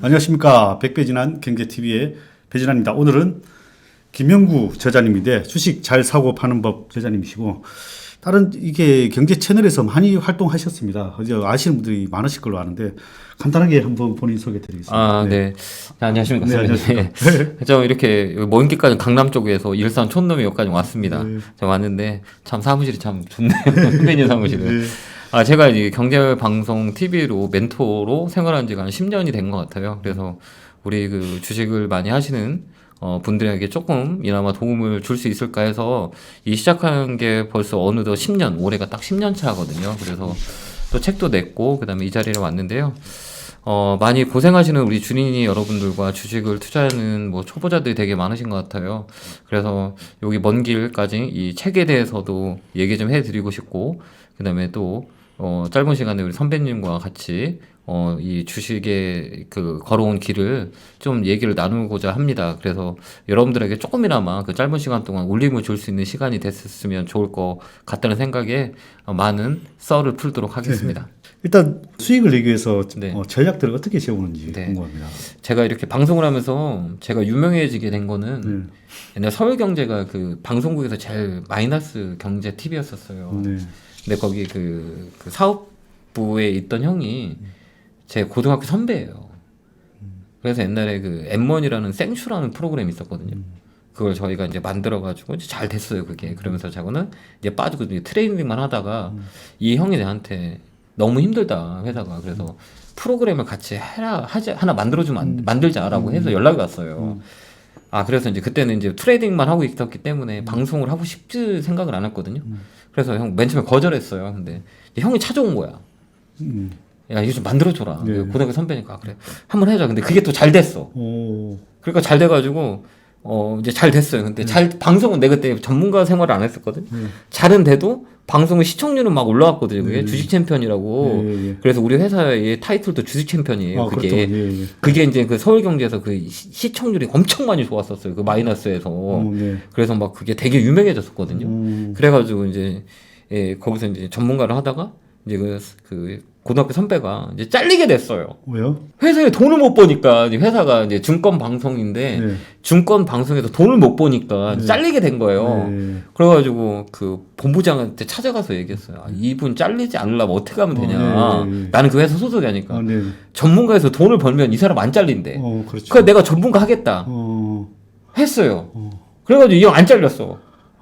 안녕하십니까. 백배진한 경제TV의 배진환입니다. 오늘은 김영구 저자님인데 주식 잘 사고 파는 법 저자님이시고 다른 이게 경제 채널에서 많이 활동하셨습니다. 이제 아시는 분들이 많으실 걸로 아는데 간단하게 한번 본인 소개해 드리겠습니다. 아, 네. 네, 안녕하십니까. 네, 안녕하십니까. 저 이렇게 모임기까지 강남 쪽에서 일산 촌놈역까지 왔습니다. 네. 제가 왔는데 참 사무실이 참 좋네요. 선배님 사무실은. 네. 아, 제가 이제 경제방송 TV로 멘토로 생활한 지가 한 10년이 된 것 같아요. 그래서 우리 그 주식을 많이 하시는 분들에게 조금이나마 도움을 줄 수 있을까 해서 이 시작한 게 벌써 어느덧 10년, 올해가 딱 10년 차거든요. 그래서 또 책도 냈고, 그 다음에 이 자리에 왔는데요. 많이 고생하시는 우리 주린이 여러분들과 주식을 투자하는 뭐 초보자들이 되게 많으신 것 같아요. 그래서 여기 먼 길까지 이 책에 대해서도 얘기 좀 해드리고 싶고, 그 다음에 또 짧은 시간에 우리 선배님과 같이 이 주식의 그 걸어온 길을 좀 얘기를 나누고자 합니다. 그래서 여러분들에게 조금이나마 그 짧은 시간 동안 울림을 줄 수 있는 시간이 됐으면 좋을 것 같다는 생각에 많은 썰을 풀도록 하겠습니다. 일단 수익을 내기 위해서 네. 전략들을 어떻게 세우는지 네. 궁금합니다. 제가 이렇게 방송을 하면서 제가 유명해지게 된 거는 옛날 서울경제가 그 방송국에서 제일 마이너스 경제 TV였었어요. 네. 근데 거기 그 사업부에 있던 형이 제 고등학교 선배예요. 그래서 옛날에 그 M1이라는 생슈라는 프로그램이 있었거든요. 그걸 저희가 이제 만들어가지고 이제 잘 됐어요, 그게. 그러면서 저거는 이제 빠지고 이제 트레이닝만 하다가 이 형이 저한테 너무 힘들다, 회사가. 그래서 프로그램을 같이 하나 만들어주면 만들자라고 해서 연락이 왔어요. 아, 그래서 이제 그때는 이제 트레이딩만 하고 있었기 때문에 방송을 하고 싶지 생각을 안 했거든요. 그래서 형 맨 처음에 거절했어요. 근데 이제 형이 찾아온 거야. 야, 이거 좀 만들어줘라. 네. 고등학교 선배니까. 그래. 한번 해줘. 근데 그게 또 잘 됐어. 오. 그러니까 잘 돼가지고, 이제 잘 됐어요. 근데 방송은 내가 그때 전문가 생활을 안 했었거든. 잘은 돼도, 방송의 시청률은 막 올라왔거든요. 그게 주식 챔피언이라고. 예. 그래서 우리 회사의 타이틀도 주식 챔피언이에요. 그게. 그렇죠. 예. 그게 이제 그 서울경제에서 그 시청률이 엄청 많이 좋았었어요. 그 마이너스에서. 네. 그래서 막 그게 되게 유명해졌었거든요. 그래가지고 이제, 거기서 이제 전문가를 하다가, 이제 그 고등학교 선배가 이제 잘리게 됐어요. 왜요? 회사에 돈을 못 버니까, 이제 회사가 이제 증권 방송인데, 네. 증권 방송에서 돈을 못 버니까 잘리게 된 거예요. 네. 그래가지고 그 본부장한테 찾아가서 얘기했어요. 아, 이분 잘리지 않으려면 어떻게 하면 되냐. 네. 나는 그 회사 소속이 아니까. 네. 전문가에서 돈을 벌면 이 사람 안 잘린대. 그렇죠. 그래서 내가 전문가 하겠다. 했어요. 그래가지고 이 형 안 잘렸어.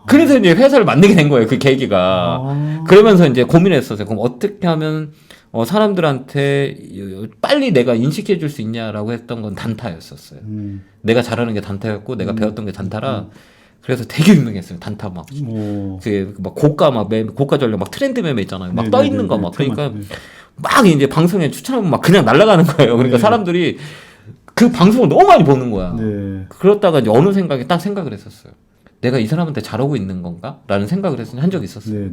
그래서 이제 회사를 만들게 된 거예요. 그 계기가. 그러면서 이제 고민했었어요. 그럼 어떻게 하면 사람들한테 빨리 내가 인식해 줄 수 있냐라고 했던 건 단타였었어요. 내가 잘하는 게 단타였고 내가 배웠던 게 단타라. 그래서 되게 유명했어요. 단타 막. 그게 막 고가 전략 막 트렌드 매매 있잖아요. 막 떠 있는 거 막. 그러니까 막 이제 방송에 추천하면 막 그냥 날아가는 거예요. 그러니까 사람들이 그 방송을 너무 많이 보는 거야. 그러다가 이제 어느 생각에 딱 생각을 했었어요. 내가 이 사람한테 잘하고 있는 건가? 라는 생각을 한 적이 있었어요.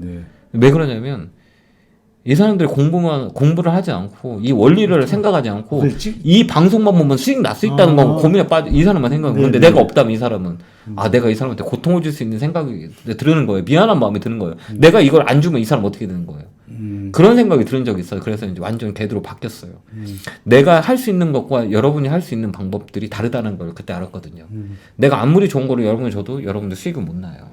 왜 그러냐면 이 사람들이 공부를 하지 않고 이 원리를 생각하지 않고 이 방송만 보면 수익 날 수 있다는 건 고민에 빠져 이 사람만 생각하고 근데 내가 없다면 이 사람은 내가 이 사람한테 고통을 줄 수 있는 생각이 드는 거예요. 미안한 마음이 드는 거예요. 내가 이걸 안 주면 이 사람 어떻게 되는 거예요. 그런 생각이 드는 적이 있어요. 그래서 이제 완전 궤도로 바뀌었어요. 내가 할 수 있는 것과 여러분이 할 수 있는 방법들이 다르다는 걸 그때 알았거든요. 내가 아무리 좋은 거를 여러분이 줘도 여러분들 수익은 못 나요.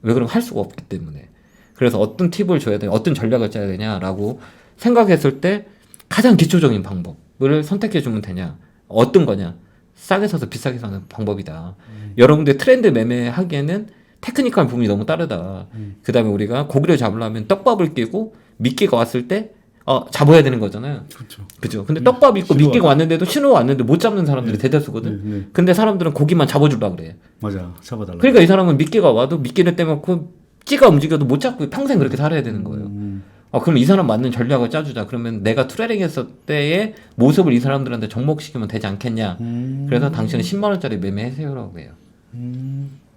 왜 그러면 할 수가 없기 때문에. 그래서 어떤 팁을 줘야 되냐, 어떤 전략을 짜야 되냐라고 생각했을 때 가장 기초적인 방법을 선택해 주면 되냐. 어떤 거냐. 싸게 사서 비싸게 사는 방법이다. 여러분들 트렌드 매매하기에는 테크니컬 부분이 너무 다르다. 그 다음에 우리가 고기를 잡으려면 떡밥을 끼고 미끼가 왔을 때 잡아야 되는 거잖아요. 그죠. 근데 떡밥 있고 미끼가 왔는데도 신호가 왔는데 못 잡는 사람들이 대다수거든. 근데 사람들은 고기만 잡아주려고 그래. 맞아. 잡아달라. 그러니까 이 사람은 mi끼가 와도 미끼를 떼놓고 찌가 움직여도 못 잡고 평생 그렇게 살아야 되는 거예요. 그럼 이 사람 맞는 전략을 짜주자. 그러면 내가 트레이딩 했을 때의 모습을 이 사람들한테 접목시키면 되지 않겠냐. 그래서 당신은 10만원짜리 매매하세요라고 해요.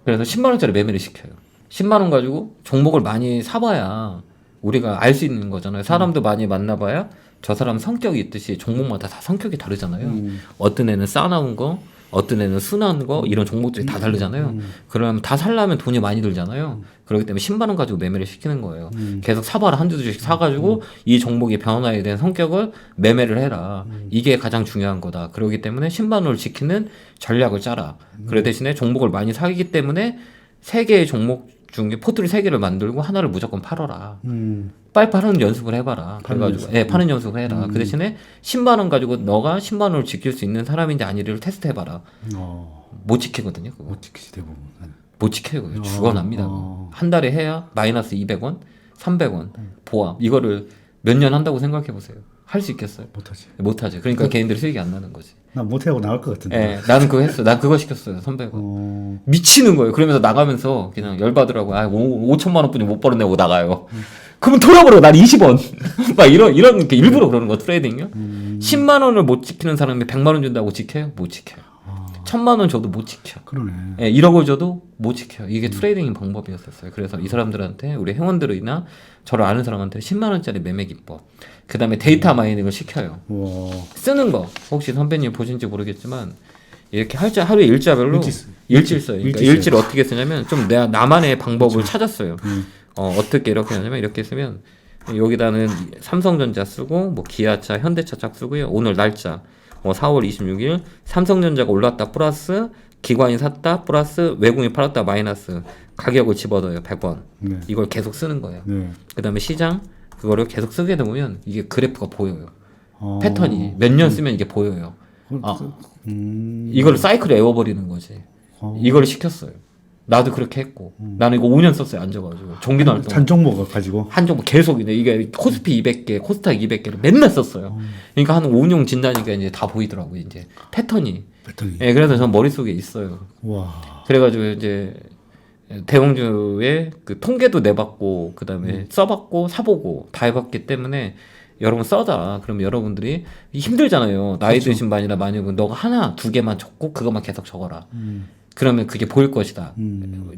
그래서 10만원짜리 매매를 시켜요. 10만원 가지고 종목을 많이 사봐야 우리가 알 수 있는 거잖아요. 사람도 많이 만나봐야 저 사람 성격이 있듯이 종목마다 다 성격이 다르잖아요. 어떤 애는 싸나운 거, 어떤 애는 순한 거 이런 종목들이 다 다르잖아요. 그러면 다 살려면 돈이 많이 들잖아요. 그렇기 때문에 10만 원 가지고 매매를 시키는 거예요. 계속 사봐라 한두 주씩 사가지고 이 종목의 변화에 대한 성격을 매매를 해라. 이게 가장 중요한 거다. 그렇기 때문에 10만 원을 지키는 전략을 짜라. 그 대신에 종목을 많이 사기 때문에 3개의 종목 중에 포트를 3개를 만들고 하나를 무조건 팔아라. 빨리 파는 연습을 해봐라. 그래가지고 파는 연습을 해라. 그 대신에 10만 원 가지고 너가 10만 원을 지킬 수 있는 사람인지 아니를 테스트해봐라. 못 지키거든요. 그거. 못 지키지 대부분. 못 지켜요. 그거. 죽어납니다. 한 달에 해야 마이너스 200원, 300원 보합. 이거를 몇 년 한다고 생각해보세요. 할 수 있겠어요? 못하지. 못하죠. 그러니까 개인들이 수익이 안 나는 거지. 나 못하고 나올 것 같은데. 예, 나는 그거 했어. 난 그거 시켰어요. 300원. 미치는 거예요. 그러면서 나가면서 그냥 열받으라고. 5천만 원뿐이 못 벌어내고 나가요. 그러면 돌아버려. 난 20원. 막 이런 게 일부러 그러는 거 트레이딩요. 10만 원을 못 지키는 사람이 100만 원 준다고 지켜요? 못 지켜요. 1000만 원 줘도 못 지켜. 그러네. 예, 1억을 줘도 못 지켜요. 이게 트레이딩 방법이었었어요. 그래서 이 사람들한테 우리 회원들이나 저를 아는 사람한테 10만 원짜리 매매 기법. 그 다음에 데이터 마이닝을 시켜요. 와. 쓰는 거 혹시 선배님 보신지 모르겠지만 이렇게 하루에 일자별로 일지를 써요. 그러니까 일지를 어떻게 쓰냐면 좀 내가 나만의 방법을 찾았어요. 어떻게 이렇게 하냐면 이렇게 쓰면 여기다는 삼성전자 쓰고 뭐 기아차, 현대차 짝 쓰고요. 오늘 날짜 4월 26일 삼성전자가 올랐다 플러스 기관이 샀다 플러스 외국인이 팔았다 마이너스 가격을 집어넣어요. 100원. 네. 이걸 계속 쓰는 거예요. 네. 그 다음에 시장 그거를 계속 쓰게 되면 이게 그래프가 보여요. 패턴이 몇 년 쓰면 이게 보여요. 이걸 사이클을 외워버리는 거지. 이걸 시켰어요. 나도 그렇게 했고 나는 이거 5년 썼어요. 앉아가지고 종기도 할 동안 한 종목 가지고 한 종목 계속이네. 이게 코스피 200개, 코스닥 200개를 맨날 썼어요. 그러니까 한 5년 진다니까 이제 다 보이더라고요. 이제 패턴이. 예, 그래서 전 머릿속에 있어요. 와. 그래가지고 이제 대형주의 그 통계도 내봤고 그다음에 써봤고 사보고 다 해봤기 때문에 여러분 써자. 그럼 여러분들이 힘들잖아요. 나이 그렇죠. 드신 분이나 마녀분 너가 하나 두 개만 적고 그것만 계속 적어라. 그러면 그게 보일 것이다.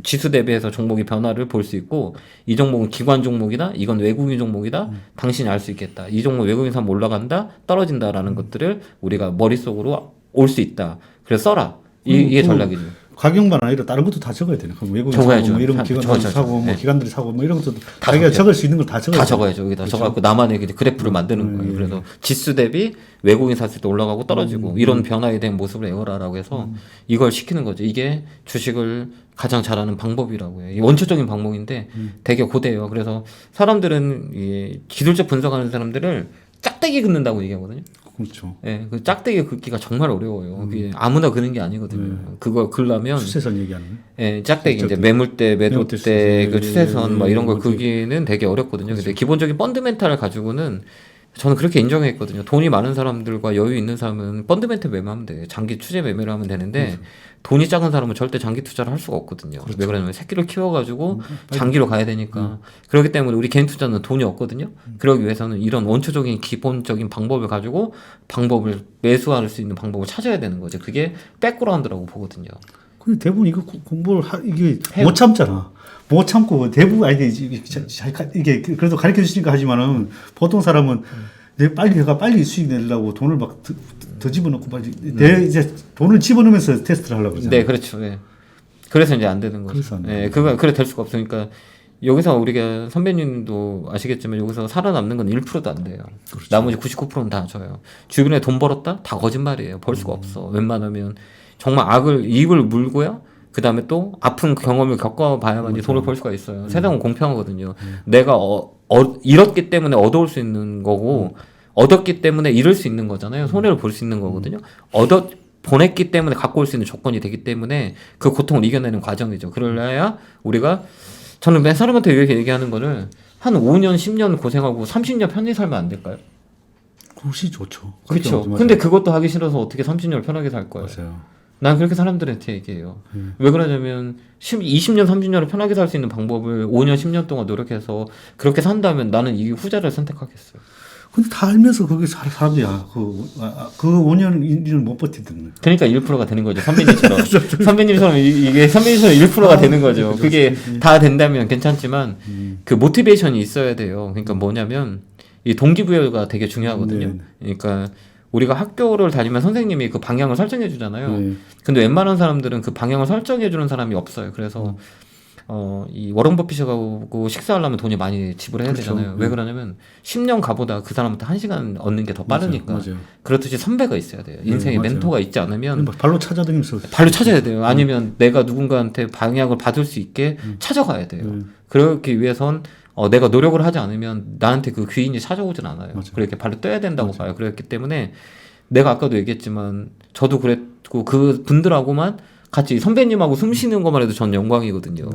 지수 대비해서 종목의 변화를 볼 수 있고 이 종목은 기관 종목이다. 이건 외국인 종목이다. 당신이 알 수 있겠다. 이 종목 외국인 사면 올라간다. 떨어진다라는 것들을 우리가 머릿속으로 올 수 있다. 그래서 써라. 이게 전략이죠. 가격만 아니라 다른 것도 다 적어야 되네. 그럼 외국인 적어야죠. 사고 뭐 이런 기관들이 사고 뭐 네. 기관들이 사고 뭐 이런 것도 다 자기가 적어야죠. 적을 수 있는 걸 다 적어야 다 돼. 적어야죠. 여기다 적어갖고 나만의 그래프를 만드는 거예요. 그래서 지수 대비 외국인 샀을 때 올라가고 떨어지고 이런 변화에 대한 모습을 외워라라고 해서 이걸 시키는 거죠. 이게 주식을 가장 잘하는 방법이라고요. 이 원초적인 방법인데 되게 고대해요. 그래서 사람들은 이 기술적 분석하는 사람들을 짝대기 긋는다고 얘기하거든요. 그렇죠. 예, 그 짝대기 긋기가 정말 어려워요. 그게 아무나 그는 게 아니거든요. 그걸 긁려면 추세선 얘기하는 거. 예, 짝대기 이제 매물대, 매도대, 그 추세선 뭐 이런 걸 긁기는 되게 어렵거든요. 근데 기본적인 펀드멘탈을 가지고는 저는 그렇게 인정했거든요. 돈이 많은 사람들과 여유 있는 사람은 펀드멘탈 매매하면 돼. 장기 투자 매매를 하면 되는데 돈이 작은 사람은 절대 장기 투자를 할 수가 없거든요. 왜 그러냐면 새끼를 키워가지고 장기로 가야 되니까. 그렇기 때문에 우리 개인 투자는 돈이 없거든요. 그러기 위해서는 이런 원초적인 기본적인 방법을 가지고 방법을 매수할 수 있는 방법을 찾아야 되는 거죠. 그게 백그라운드라고 보거든요. 근데 대부분 이거 공부를 이게 해요. 못 참잖아. 못 참고 대부분 이게 그래도 가르쳐 주시니까 하지만은 보통 사람은 내가 빨리 수익 내려고 돈을 막 더 집어넣고 빨리 이제 돈을 집어넣으면서 테스트를 하려고 그러잖아. 네, 그렇죠. 예. 그래서 이제 안 되는 거죠. 그래서 안 돼요. 예, 그래 될 수가 없으니까 여기서 우리가 선배님도 아시겠지만 여기서 살아남는 건 1%도 안 돼요. 그렇죠. 나머지 99%는 다 져요. 주변에 돈 벌었다? 다 거짓말이에요. 벌 수가 없어. 웬만하면 정말 입을 물고요. 그 다음에 또 아픈 경험을 겪어봐야만 돈을 벌 수가 있어요. 세상은 공평하거든요. 내가 잃었기 때문에 얻어올 수 있는 거고 얻었기 때문에 잃을 수 있는 거잖아요. 손해를 볼 수 있는 거거든요. 보냈기 때문에 갖고 올 수 있는 조건이 되기 때문에 그 고통을 이겨내는 과정이죠. 그러려야 우리가 저는 몇 사람한테 이렇게 얘기하는 거를 한 5년, 10년 고생하고 30년 편히 살면 안 될까요? 그것이 좋죠. 그렇죠. 맞아요. 근데 그것도 하기 싫어서 어떻게 30년을 편하게 살 거예요? 맞아요. 난 그렇게 사람들한테 얘기해요. 왜 그러냐면 20년, 30년을 편하게 살 수 있는 방법을 5년, 10년 동안 노력해서 그렇게 산다면 나는 이 후자를 선택하겠어요. 근데 다 알면서 그게 사람들이 그 5년 일을 못 버티든. 그러니까 1%가 되는 거죠. 선배님처럼. 선배님처럼 이게 선배님처럼 1%가 되는 거죠. 그게 다 된다면 괜찮지만 그 모티베이션이 있어야 돼요. 그러니까 뭐냐면 이 동기부여가 되게 중요하거든요. 그러니까 우리가 학교를 다니면 선생님이 그 방향을 설정해 주잖아요. 네. 근데 웬만한 사람들은 그 방향을 설정해 주는 사람이 없어요. 그래서 이 워런 버핏하고 식사하려면 돈이 많이 지불해야 그렇죠. 되잖아요. 왜 그러냐면 10년 가보다 그 사람한테 1시간 얻는 게 더 빠르니까. 맞아요. 그렇듯이 선배가 있어야 돼요. 인생에 맞아요. 멘토가 있지 않으면 막 발로 찾아다니면서 발로 찾아야 돼요. 아니면 내가 누군가한테 방향을 받을 수 있게 찾아가야 돼요. 그러기 위해선 내가 노력을 하지 않으면 나한테 그 귀인이 찾아오진 않아요. 맞아요. 그렇게 발로 뛰어야 된다고 봐요. 그렇기 때문에 내가 아까도 얘기했지만 저도 그랬고 그 분들하고만 같이 선배님하고 숨 쉬는 것만 해도 전 영광이거든요.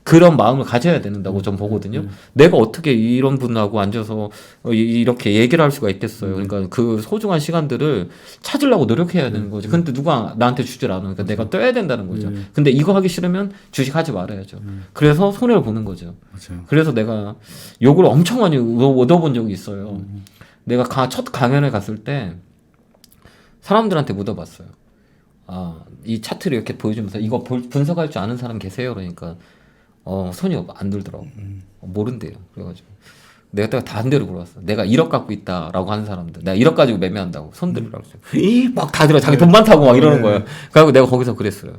그런 마음을 가져야 된다고 전 보거든요. 내가 어떻게 이런 분하고 앉아서 이렇게 얘기를 할 수가 있겠어요. 그러니까 그 소중한 시간들을 찾으려고 노력해야 되는 거죠. 근데 누가 나한테 주질 않아. 그러니까 내가 떠야 된다는 거죠. 근데 이거 하기 싫으면 주식하지 말아야죠. 그래서 손해를 보는 거죠. 맞아요. 그래서 내가 욕을 엄청 많이 얻어본 적이 있어요. 내가 첫 강연을 갔을 때 사람들한테 묻어봤어요. 이 차트를 이렇게 보여주면서 이거 분석할 줄 아는 사람 계세요? 그러니까 손이 안 들더라고. 모른대요. 그래가지고 내가 반대로 물어봤어. 내가 1억 갖고 있다라고 하는 사람들, 내가 1억 가지고 매매한다고 손 들으라고 했어요. 막 다 들어. 자기 돈 많다고 막 이러는 거예요. 그래서 내가 거기서 그랬어요.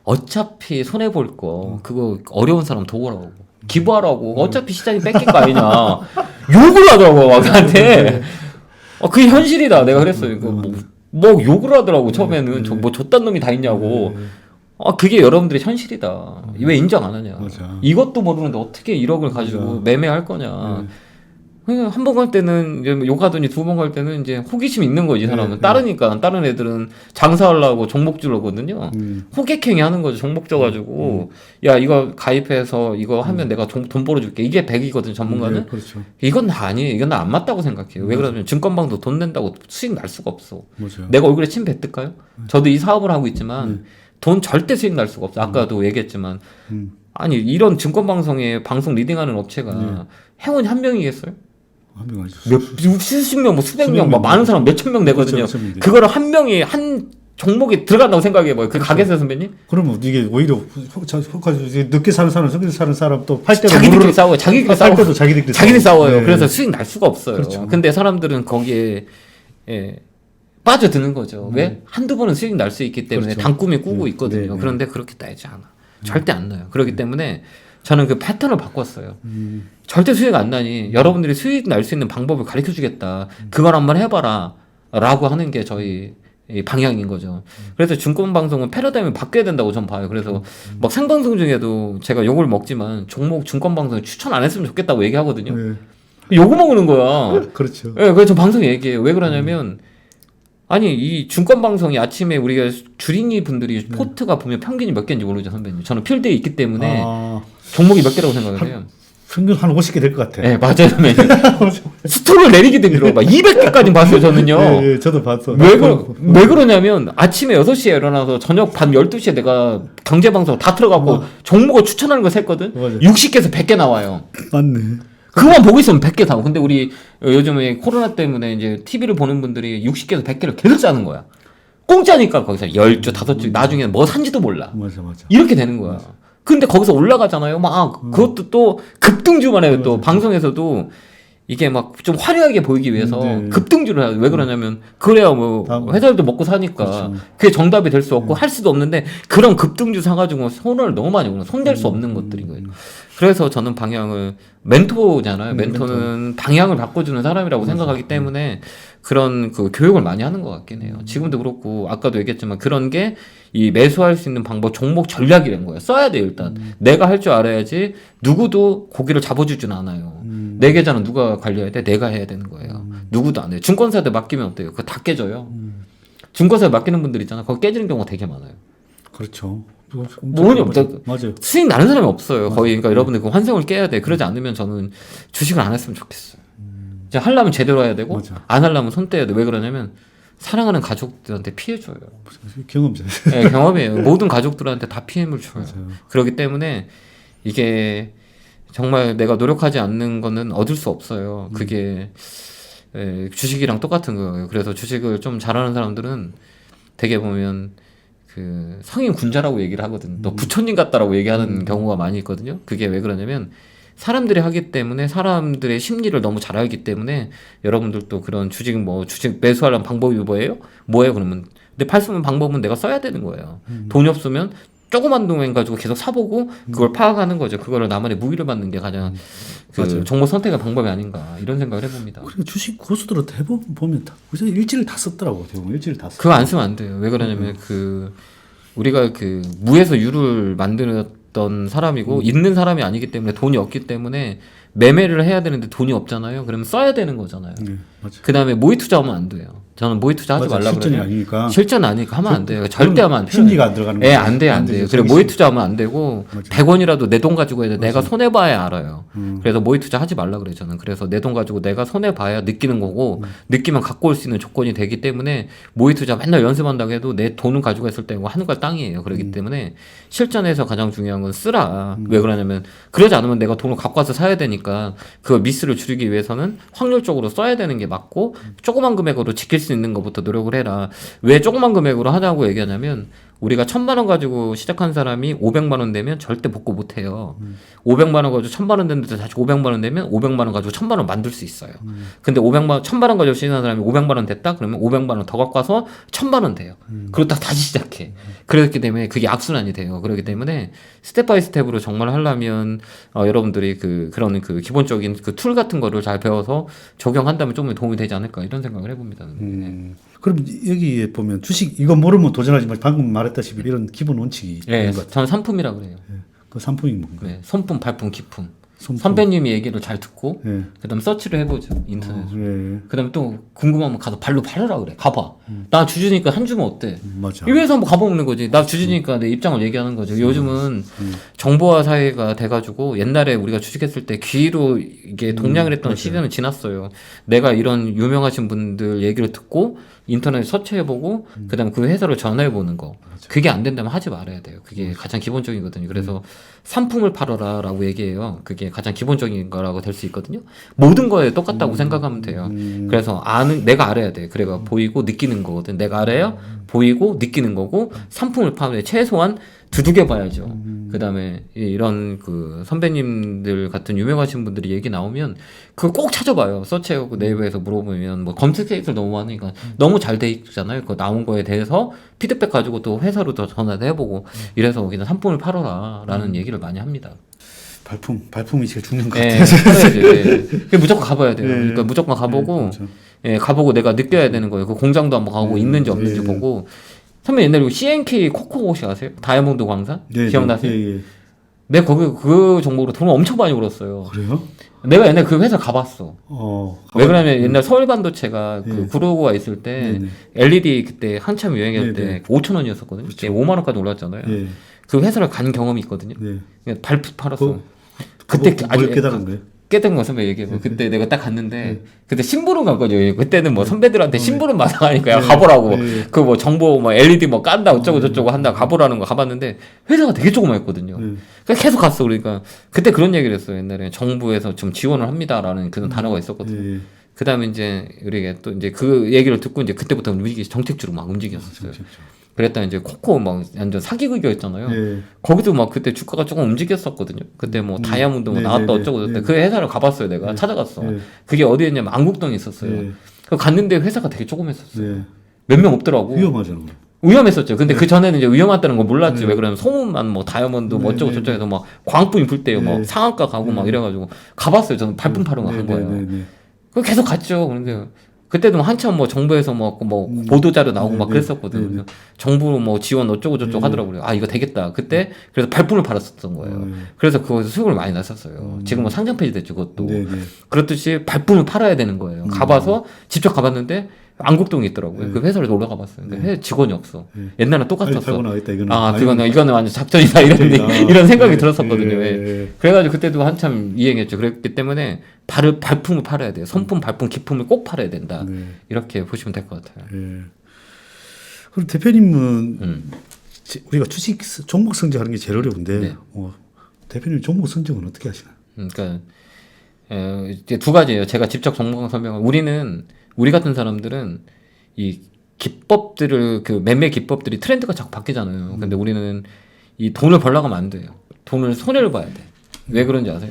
어차피 손해 볼 거 그거 어려운 사람 도우라고 기부하라고. 어차피 시장이 뺏길 거 아니냐. 욕을 하더라고 막 나한테. 그게 현실이다. 내가 그랬어요. 뭐 욕을 하더라고 처음에는. 뭐 좆단 놈이 다 있냐고. 그게 여러분들의 현실이다. 왜 인정 안 하냐. 맞아. 이것도 모르는데 어떻게 1억을 가지고 매매할 거냐. 한 번 갈 때는 이제 욕하더니 두 번 갈 때는 이제 호기심이 있는 거지. 이 사람은 따르니까. 다른 애들은 장사하려고 종목줄 하거든요. 호객행위 하는 거죠. 종목 줘가지고 야 이거 가입해서 이거 하면 내가 돈 벌어줄게. 이게 100이거든 전문가는. 네, 그렇죠. 이건 나 아니에요. 이건 나 안 맞다고 생각해요. 왜 그러냐면 증권방도 돈 낸다고 수익 날 수가 없어. 맞아요. 내가 얼굴에 침 뱉을까요? 저도 이 사업을 하고 있지만 돈 절대 수익 날 수가 없어. 아까도 얘기했지만 아니 이런 증권방송에 방송 리딩하는 업체가 회원이 한 명이겠어요? 한 명 아니죠. 수십 명, 뭐 수백 명, 막 많은 사람 몇천 명 내거든요. 그렇죠, 그렇죠. 그거를 한 명이 한 종목에 들어간다고 생각해봐요. 그 가게에서 선배님? 그러면 이게 오히려 늦게 사는 사람, 늦게 사는 사람 또 팔 때도 자기들끼리 싸워요. 자기들끼리 팔 싸워. 때도 자기들끼리 싸워요. 네. 그래서 수익 날 수가 없어요. 그렇죠. 근데 사람들은 거기에 빠져드는 거죠. 왜? 한두 번은 수익 날 수 있기 때문에 그렇죠. 단꿈이 꾸고 있거든요. 네. 그런데 그렇게 따지 않아. 절대 안 나요. 그렇기 때문에 저는 그 패턴을 바꿨어요. 절대 수익 안 나니 여러분들이 수익 날 수 있는 방법을 가르쳐 주겠다. 그걸 한번 해봐라. 라고 하는 게 저희 이 방향인 거죠. 그래서 증권방송은 패러다임을 바뀌어야 된다고 전 봐요. 그래서 막 생방송 중에도 제가 욕을 먹지만 종목 증권방송에 추천 안 했으면 좋겠다고 얘기하거든요. 네. 욕을 먹는 거야. 그렇죠. 그래서 저 방송 얘기해요. 왜 그러냐면 아니 이 증권방송이 아침에 우리가 주린이 분들이 포트가 보면 평균이 몇 개인지 모르죠 선배님. 저는 필드에 있기 때문에 종목이 몇 개라고 생각을 해요. 평균 한 50개 될 것 같아. 네 맞아요 선배님. 스토를 내리기도 힘들어. 막 200개까지 봤어요 저는요. 네, 저도 봤어. 왜 그러냐면 아침에 6시에 일어나서 저녁 밤 12시에 내가 경제방송 다 틀어갖고 종목을 추천하는 거 셌거든. 맞아. 60개에서 100개 나와요. 맞네. 그거만 보고 있으면 100개 사고. 근데 우리 요즘에 코로나 때문에 이제 TV를 보는 분들이 60개에서 100개를 계속 사는 거야. 공짜니까 거기서 10주, 5주, 나중에는 뭐 산지도 몰라. 맞아. 이렇게 되는 거야. 근데 거기서 올라가잖아요. 막 그것도 또 급등주만 해요. 또 방송에서도 이게 막 좀 화려하게 보이기 위해서 급등주를 해요. 왜 그러냐면 그래야 뭐 회사들도 먹고 사니까 그렇죠. 그게 정답이 될 수 없고 할 수도 없는데 그런 급등주 사가지고 손을 너무 많이 보는 손댈 수 없는 것들인 거예요. 그래서 저는 방향을 멘토잖아요. 멘토는 방향을 바꿔주는 사람이라고 생각하기 때문에 그런 그 교육을 많이 하는 것 같긴 해요. 지금도 그렇고 아까도 얘기했지만 그런 게 이 매수할 수 있는 방법 종목 전략이라는 거예요. 써야 돼요 일단. 내가 할 줄 알아야지 누구도 고기를 잡아주진 않아요. 내 계좌는 누가 관리해야 돼? 내가 해야 되는 거예요. 누구도 안 해요. 증권사한테 맡기면 어때요? 그거 다 깨져요. 증권사에 맡기는 분들 있잖아. 거기 깨지는 경우가 되게 많아요. 그렇죠. 뭐냐, 맞아요. 수익 나는 사람이 없어요. 거의. 그러니까 여러분들 그 환생을 깨야 돼. 그러지 않으면 저는 주식을 안 했으면 좋겠어요. 이제 하려면 제대로 해야 되고, 맞아. 안 하려면 손 떼야 돼. 왜 그러냐면, 사랑하는 가족들한테 피해줘요. 경험자. 네, 경험이에요. 모든 가족들한테 다 피해를 줘요. 맞아요. 그렇기 때문에 이게 정말 내가 노력하지 않는 거는 얻을 수 없어요. 그게 주식이랑 똑같은 거예요. 그래서 주식을 좀 잘하는 사람들은 되게 보면 그 성인 군자라고 얘기를 하거든. 너 부처님 같다라고 얘기하는 경우가 많이 있거든요. 그게 왜 그러냐면 사람들이 하기 때문에 사람들의 심리를 너무 잘 알기 때문에 여러분들도 그런 주식 매수하려는 방법이 뭐예요? 그러면 근데 팔수는 방법은 내가 써야 되는 거예요. 돈이 없으면 조그만 동행 가지고 계속 사보고 그걸 파악하는 거죠. 그거를 나만의 무기를 받는 게 가장 그 맞아요. 정보 선택의 방법이 아닌가 이런 생각을 해봅니다. 그리고 주식 고수들은 대부분 보면 다 그래서 일지를 다 썼더라고. 대부분 일지를 다 썼. 그거 안 쓰면 안 돼요. 왜 그러냐면 우리가 무에서 유를 만들었던 사람이고 있는 사람이 아니기 때문에 돈이 없기 때문에 매매를 해야 되는데 돈이 없잖아요. 그러면 써야 되는 거잖아요. 네, 맞아. 그 다음에 모의 투자하면 안 돼요. 저는 모의 투자 하지 맞아, 말라고 실전이 그래요. 아니니까. 실전 아니니까 하면 안 돼요. 절대 하면 안 돼요. 심리가 안 들어가는 거예요. 안 돼요. 되죠. 그래 모의 투자하면 안 되고 맞아. 100원이라도 내 돈 가지고 해야 돼. 내가 손해 봐야 알아요. 그래서 모의 투자 하지 말라 그래요. 저는 그래서 내 돈 가지고 내가 손해 봐야 느끼는 거고 느끼면 갖고 올 수 있는 조건이 되기 때문에 모의 투자 맨날 연습한다고 해도 내 돈은 가지고 있을 때고 하늘과 땅이에요. 그렇기 때문에 실전에서 가장 중요한 건 쓰라. 왜 그러냐면 그러지 않으면 내가 돈을 갖고 와서 사야 되니까 그 미스를 줄이기 위해서는 확률적으로 써야 되는 게 맞고 조그만 금액으로 지킬 수 있는 것부터 노력을 해라. 왜 조그만 금액으로 하자고 얘기하냐면 우리가 1,000만 원 가지고 시작한 사람이 500만 원 되면 절대 복구 못 해요. 500만 원 가지고 1,000만 원 됐는데 다시 500만 원 되면 500만 원 가지고 1,000만 원 만들 수 있어요. 근데 1,000만 원 가지고 시작한 사람이 500만 원 됐다? 그러면 500만 원 더 갖고 와서 1,000만 원 돼요. 그러다 다시 시작해. 그렇기 때문에 그게 악순환이 돼요. 그렇기 때문에 스텝 바이 스텝으로 정말 하려면 여러분들이 그런 기본적인 툴 같은 거를 잘 배워서 적용한다면 좀 도움이 되지 않을까 이런 생각을 해봅니다. 그럼 여기에 보면 주식 이거 모르면 도전하지 마. 방금 말했다시피 이런 기본 원칙이 네, 있는 것 같아요. 저는 상품이라고 그래요. 그 상품이 뭔가. 네, 손품, 발품, 기품. 손품. 선배님이 얘기를 잘 듣고 네. 그다음 서치를 해보죠 인터넷으로. 네. 그다음에 또 궁금하면 가서 발로 팔으라 그래. 가봐. 나 주주니까 한 주면 어때? 맞아. 이 회사 한번 가보는 거지. 나 주주니까 내 입장을 얘기하는 거죠. 요즘은 정보화 사회가 돼가지고 옛날에 우리가 주식했을 때 귀로 이게 동냥을 했던 시대는 지났어요. 내가 이런 유명하신 분들 얘기를 듣고 인터넷 서치해보고 그다음 그 회사를 전화해보는 거. 그게 안 된다면 하지 말아야 돼요. 그게 가장 기본적이거든요. 그래서 상품을 팔아라라고 얘기해요. 그게 가장 기본적인 거라고 될 수 있거든요. 모든 거에 똑같다고 생각하면 돼요. 그래서 내가 알아야 돼. 그래가 보이고 느끼는 거거든. 내가 알아야 보이고 느끼는 거고 상품을 파는 최소한 두들겨 봐야죠. 그다음에 이런 선배님들 같은 유명하신 분들이 얘기 나오면 그거 꼭 찾아봐요. 서치하고 네이버에서 물어보면 뭐 검색 사이트를 너무 많으니까 너무 잘 돼 있잖아요. 그 나온 거에 대해서 피드백 가지고 또 회사로 더 전화도 해보고 이래서 그냥 상품을 팔아라라는 얘기를 많이 합니다. 발품이 제일 중요한 것 예, 같아요. 팔아야지. 예. 무조건 가봐야 돼요. 예. 그러니까 무조건 가보고 그렇죠. 예, 가보고 내가 느껴야 되는 거예요. 그 공장도 한번 가고 있는지 없는지 예. 보고. 선배 옛날에 CNK 코코 혹시 아세요? 다이아몬드 광산? 네, 기억나세요? 네, 예. 내가 거기 그 정보로 돈을 엄청 많이 벌었어요. 그래요? 내가 옛날에 그 회사 가봤어. 왜 그러냐면 옛날 서울반도체가 그 구로구가 있을 때 네, 네. LED 그때 한참 유행할 네, 때 네. 5,000원이었었거든요. 그렇죠. 5만 원까지 올랐잖아요. 예. 그 회사를 간 경험이 있거든요. 네. 그냥 발품 팔았어. 그때 그때 뭘 깨달은 거예요? 깨닫은 거 선배 얘기해봐. 그때 내가 딱 갔는데 그때 심부름 갔거든요. 그때는 뭐 선배들한테 심부름 마상하니까 야 가보라고. 네. 그 뭐 정보 뭐 LED 뭐 깐다 어쩌고 저쩌고 한다 가보라는 거 가봤는데 회사가 되게 조그맣거든요. 그래서 계속 갔어. 그러니까 그때 그런 얘기를 했어요. 옛날에 정부에서 좀 지원을 합니다라는 그런 단어가 있었거든요. 예. 그다음에 이제 우리가 또 이제 그 얘기를 듣고 이제 그때부터 정책주로 막 움직였었어요. 그랬다 이제 코코 막 완전 사기극이었잖아요. 예. 거기도 막 그때 주가가 조금 움직였었거든요. 그때 뭐 다이아몬드 뭐 네, 나왔다 네, 어쩌고 네, 저쩌고 네. 그 회사를 가봤어요. 내가 찾아갔어. 네. 그게 어디였냐면 안국동에 있었어요. 네. 그 갔는데 회사가 되게 조그맸었어요. 네. 몇 명 없더라고. 위험하잖아요. 위험했었죠. 근데 그 전에는 이제 위험하다는 거 몰랐지. 네. 왜 그러면 소문만 뭐 다이아몬드 뭐 네, 어쩌고 네, 저쩌고 해서 막 광풍이 불 때요. 막 네. 상한가 가고 막 이래가지고 가봤어요. 저는 발품 파는 거 한 거예요. 네. 그 계속 갔죠. 그런데 그때도 한참 뭐 정부에서 뭐 보도자료 나오고 네, 막 네. 그랬었거든요. 네, 네. 정부 뭐 지원 어쩌고 저쩌고 네. 하더라고요. 아 이거 되겠다. 그때 그래서 발품을 팔았었던 거예요. 그래서 그거에서 수익을 많이 났었어요. 지금은 상장 폐지 됐죠. 그것도. 네, 네. 그렇듯이 발품을 팔아야 되는 거예요. 가봐서 직접 가봤는데 안국동에 있더라고요. 그 회사를 올라가 봤어요. 근데 회사 직원이 없어. 옛날에 빨리 똑같았어. 팔고 나겠다 이거는. 아, 이거는 완전 작전이다. 이런 생각이 들었었거든요. 예. 예. 그래가지고 그때도 한참 이행했죠. 그랬기 때문에 발품을 팔아야 돼요. 손품, 발품, 기품을 꼭 팔아야 된다. 네. 이렇게 보시면 될 것 같아요. 예. 그럼 대표님은 우리가 주식 종목 선정하는 게 제일 어려운데 네. 대표님 종목 선정은 어떻게 하시나요? 그러니까 이제 두 가지예요. 제가 직접 정보강 설명을 우리 같은 사람들은 이 기법들을 매매 기법들이 트렌드가 자꾸 바뀌잖아요. 근데 우리는 이 돈을 벌려고 하면 안 돼요. 돈을 손해를 봐야 돼. 왜 그런지 아세요?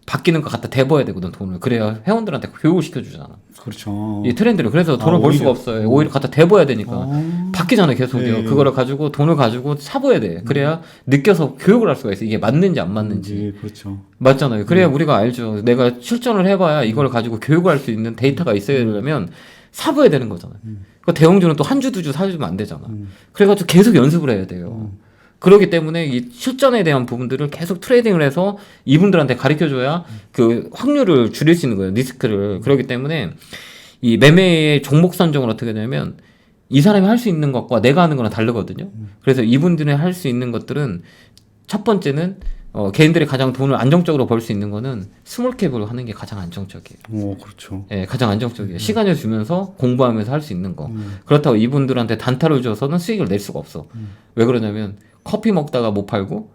바뀌는 거 갖다 대봐야 되거든 돈을. 그래야 회원들한테 교육을 시켜주잖아. 그렇죠. 이 트렌드를. 그래서 돈을 벌 수가 오히려. 없어요. 오히려 갖다 대봐야 되니까. 바뀌잖아요 계속요. 네. 그거를 가지고 돈을 가지고 사봐야 돼. 그래야 느껴서 교육을 할 수가 있어. 이게 맞는지 안 맞는지. 그렇죠. 맞잖아요. 그래야 우리가 알죠. 내가 실전을 해봐야 이걸 가지고 교육을 할 수 있는 데이터가 있어야 되려면 사봐야 되는 거잖아요. 그 대형주는 또 한 주, 두 주 사주면 안 되잖아. 그래가지고 계속 연습을 해야 돼요. 그렇기 때문에 이 실전에 대한 부분들을 계속 트레이딩을 해서 이분들한테 가르쳐줘야 그 확률을 줄일 수 있는 거예요. 리스크를. 그렇기 때문에 이 매매의 종목 선정을 어떻게 하냐면 이 사람이 할 수 있는 것과 내가 하는 거랑 다르거든요. 그래서 이분들이 할 수 있는 것들은 첫 번째는 개인들이 가장 돈을 안정적으로 벌 수 있는 거는 스몰캡으로 하는 게 가장 안정적이에요. 그렇죠. 예, 가장 안정적이에요. 시간을 주면서 공부하면서 할 수 있는 거. 그렇다고 이분들한테 단타를 줘서는 수익을 낼 수가 없어. 왜 그러냐면 커피 먹다가 못 팔고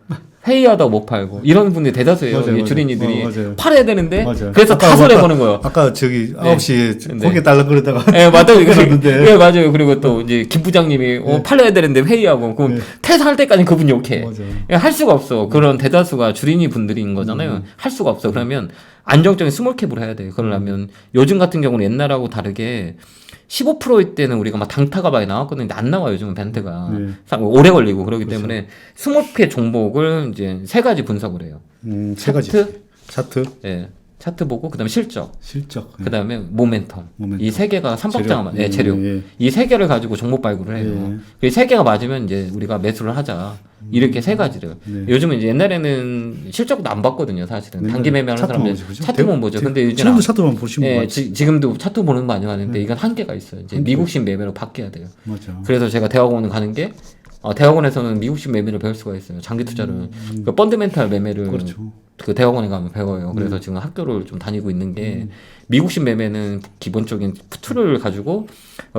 회의하다 못 팔고 이런 분들이 대다수예요. 맞아요, 이 맞아요. 주린이들이 맞아요. 팔아야 되는데 맞아요. 그래서 아까 다 손해보는 거예요. 아까 저기 네. 9시에 네. 고개 딸랑거리다가 예, 맞아요. 그랬는데. 네, 맞아요. 그리고 또 이제 김 부장님이 팔려야 되는데 회의하고 그럼 네. 퇴사할 때까지 그분 욕해. 맞아요. 예, 할 수가 없어. 그런 대다수가 주린이 분들인 거잖아요. 할 수가 없어. 그러면 안정적인 스몰캡으로 해야 돼요. 그러려면 요즘 같은 경우는 옛날하고 다르게 15%일 때는 우리가 막 당타가 많이 나왔거든요. 근데 안 나와요. 요즘은 벤트가. 오래 걸리고 그러기 때문에 스몰캡 종목을 이제 세 가지 분석을 해요. 세 가지. 차트? 차트, 예. 차트 보고 그다음에 실적. 실적. 그다음에 모멘텀. 이 세 개가 삼박자가 맞아요. 재료. 이 세 개를 가지고 종목 발굴을 해요. 이 세 개가 맞으면 이제 우리가 매수를 하자. 이렇게 세 가지를. 요즘은 이제 옛날에는 실적도 안 봤거든요, 사실은. 단기 매매하는 사람들 차트만 보죠. 근데 요즘 지금도 차트만 보시면 예, 지금도 차트 보는 거 많이 하는데 이건 한계가 있어요. 이제 미국식 매매로 바뀌어야 돼요. 맞아. 그래서 제가 대학원을 가는 게 대학원에서는 미국식 매매를 배울 수가 있어요. 장기 투자를. 그 펀드멘탈 매매를 그렇죠. 그 대학원에 가면 배워요. 그래서 지금 학교를 좀 다니고 있는 게 미국식 매매는 기본적인 툴을 가지고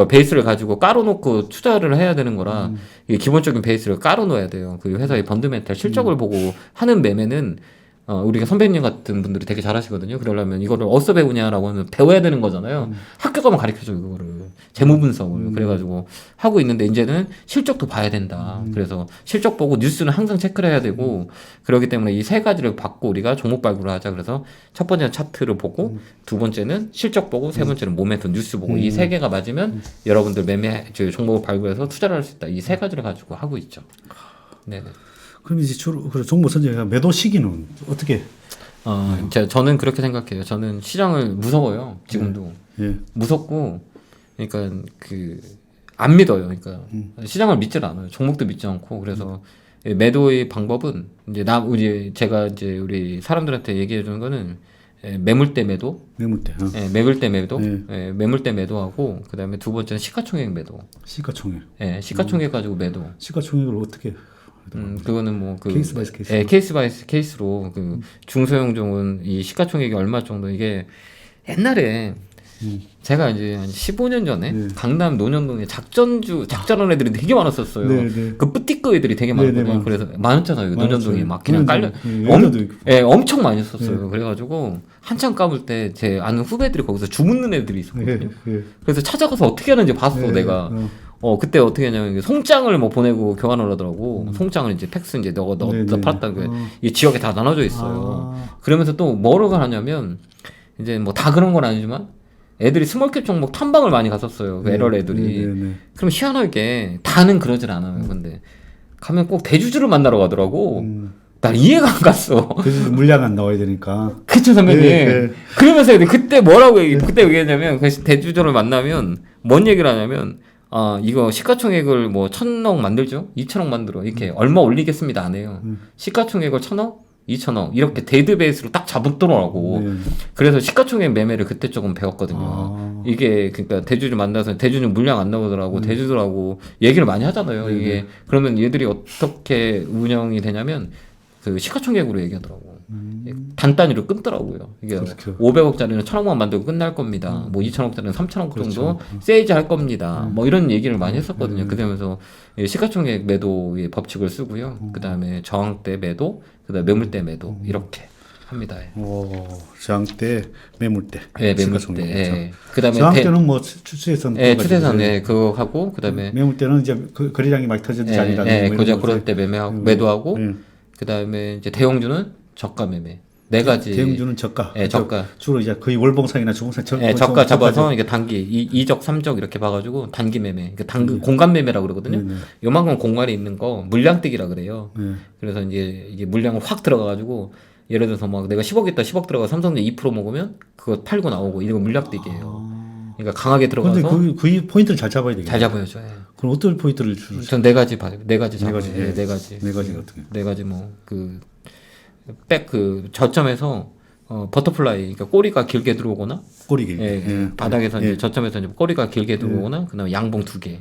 베이스를 가지고 깔아놓고 투자를 해야 되는 거라 이 기본적인 베이스를 깔아놓아야 돼요. 그 회사의 펀드멘탈 실적을 보고 하는 매매는 우리가 선배님 같은 분들이 되게 잘하시거든요. 그러려면 이거를 어디서 배우냐라고 하면 배워야 되는 거잖아요. 학교 가면 가르쳐줘요, 그거를. 재무 분석을. 그래가지고 하고 있는데, 이제는 실적도 봐야 된다. 그래서 실적 보고 뉴스는 항상 체크를 해야 되고, 그렇기 때문에 이 세 가지를 받고 우리가 종목 발굴을 하자. 그래서 첫 번째는 차트를 보고, 두 번째는 실적 보고, 세 번째는 모멘텀 뉴스 보고, 이 세 개가 맞으면 여러분들 종목을 발굴해서 투자를 할 수 있다. 이 세 가지를 가지고 하고 있죠. 네네. 그럼 이제 주로 종목 선정가 매도 시기는 어떻게? 저는 그렇게 생각해요. 저는 시장을 무서워요. 지금도 예. 무섭고, 그러니까 안 믿어요. 그러니까 시장을 믿질 않아요. 종목도 믿지 않고 그래서 매도의 방법은 이제 제가 이제 우리 사람들한테 얘기해 주는 거는 매물대 매도, 매물대. 매물대 매도, 매물대 매도하고 그다음에 두 번째는 시가총액 매도. 시가총액. 시가총액 가지고 매도. 시가총액을 어떻게? 그거는 뭐 케이스 바이 케이스. 케이스 바이 케이스로 중소형종은 이 시가총액이 얼마 정도 이게 옛날에 제가 이제 한 15년 전에 강남 논현동에 작전하는 애들이 되게 많았었어요. 그 뿌띠꺼 애들이 되게 많았거든요. 그래서 많았잖아요. 논현동에 막 그냥 깔려 엄청 많이 썼어요. 그래가지고 한참 까불 때 제 아는 후배들이 거기서 주묻는 애들이 있었거든요. 그래서 찾아가서 어떻게 하는지 봤어 내가. 그때 어떻게 했냐면 송장을 뭐 보내고 교환을 하더라고. 송장을 이제 팩스 이제 넣었다 팔았다. 이 지역에 다 나눠져 있어요. 그러면서 또 뭐를 하냐면 이제 뭐 다 그런 건 아니지만 애들이 스몰캡 종목 탐방을 많이 갔었어요. 그 에럴 애들이. 그럼 희한하게 다는 그러질 않아요. 근데 가면 꼭 대주주를 만나러 가더라고. 난 이해가 안 갔어. 대주주 물량 안 나와야 되니까. 그쵸 선배님. 그러면서 그때 그때 얘기했냐면 그 대주주를 만나면 뭔 얘기를 하냐면 이거 시가총액을 뭐 1,000억 만들죠? 2,000억 만들어. 이렇게 얼마 올리겠습니다. 안 해요. 시가총액을 1,000억? 2,000억. 이렇게 데이터베이스로 딱 잡았더라고. 그래서 시가총액 매매를 그때 조금 배웠거든요. 이게 그러니까 대주주 만나서 대주주 물량 안 나오더라고. 대주주라고 얘기를 많이 하잖아요. 이게 그러면 얘들이 어떻게 운영이 되냐면 그 시가총액으로 얘기하더라고. 단단위로 끊더라고요. 이게 그렇죠. 500억짜리는 1,000억만 만들고 끝날 겁니다. 뭐 2,000억짜리는 3,000억 그렇죠. 정도 세이지 할 겁니다. 뭐 이런 얘기를 많이 했었거든요. 그러면서 시가총액 매도의 법칙을 쓰고요. 그 다음에 저항대 매도, 그 다음에 매물대 매도 이렇게 합니다. 저항대, 매물대. 매물대. 그 다음에 저항대는 뭐 추세선. 추세선 그거 하고 그 다음에 매물대는 이제 거래량이 막 터지지 아니라. 그럴 때 매도하고 그 다음에 이제 대형주는 저가 매매. 네 가지. 대형주는 저가. 예, 저가. 주로 이제 거의 월봉상이나 주봉상 예, 저가 잡아서 이게 단기 2적, 3적 이렇게 봐가지고 단기 매매, 그 공간 매매라고 그러거든요. 네. 요만큼 공간에 있는 거 물량뜨기라 그래요. 네. 그래서 이제 물량을 확 들어가가지고 예를 들어서 막 내가 10억 있다 10억 들어가 삼성전자 2% 먹으면 그거 팔고 나오고 이런 거 물량뜨기예요. 그러니까 강하게 들어가서. 근데 그 포인트를 잘 잡아야 되겠네. 잘 잡아야죠. 예. 그럼 어떤 포인트를 주로? 전 네 가지 봐요. 네 가지 잡아요. 가지, 네 가지. 네 가지가 어떻게? 네 가지 저점에서 버터플라이, 그러니까 꼬리가 길게 들어오거나, 꼬리 길게. 예, 바닥에서 이제 저점에서 이제 꼬리가 길게 들어오거나, 그다음에 양봉 2개.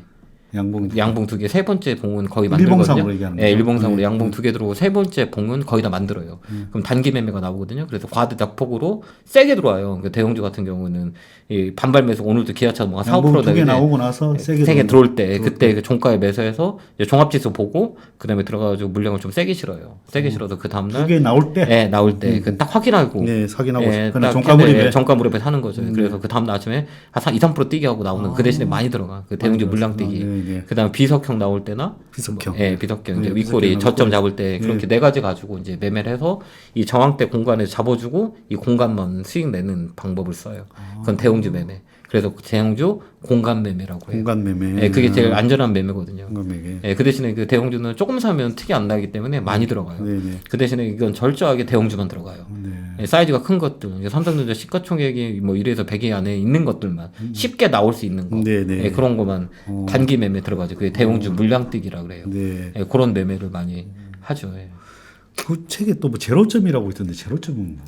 양봉 2개, 세 번째 봉은 거의 만들거든요. 일봉상으로 얘기하는 예, 거죠? 일봉상으로 양봉 2개 들어오고 세 번째 봉은 거의 다 만들어요. 그럼 단기 매매가 나오거든요. 그래서 과대낙폭으로 세게 들어와요. 그러니까 대형주 같은 경우는 이 반발 매수, 오늘도 기아차 뭐 4, 5% 두개 나오고 나서 세게 들어올 때 그때 그 종가에 매수해서 이제 종합지수 보고 그다음에 들어가가지고 물량을 좀 세게 실어요. 세게 실어서 그 다음날 두 개 나올 때. 예, 나올 때 그 딱 확인하고 네, 확인하고. 예, 그냥 딱 종가 무렵에. 예, 종가 무렵에 사는 거죠. 그래서 그 다음날 아침에 한 2, 3% 뛰게 하고 나오는 그 대신에 많이 들어가. 그 대형주 물량 뛰기. 네. 그다음에 비석형 나올 때나 비석형. 예, 비석형 이제 네, 윗꼬리 비석형 저점 윗꼬리. 잡을 때 그렇게 네 가지 가지고 이제 매매를 해서 이 저항대 공간에서 잡아주고 이 공간만 수익 내는 방법을 써요. 그건 대형주 매매. 그래서 대형주 공간 매매라고 해요. 공간 매매. 예, 그게 제일 안전한 매매거든요. 공간 매매. 예, 그 대신에 그 대형주는 조금 사면 특이 안 나기 때문에 많이 들어가요. 네네. 그 대신에 이건 철저하게 대형주만 들어가요. 네. 예, 사이즈가 큰 것들, 이제 삼성전자 시가총액이 뭐 1에서 100위 안에 있는 것들만 쉽게 나올 수 있는 거, 네네. 예, 그런 거만 단기 매매 들어가죠. 그게 대형주 물량뜨기라 그래요. 네. 예, 그런 매매를 많이 하죠. 예. 그 책에 또 뭐 제로점이라고 있던데 제로점은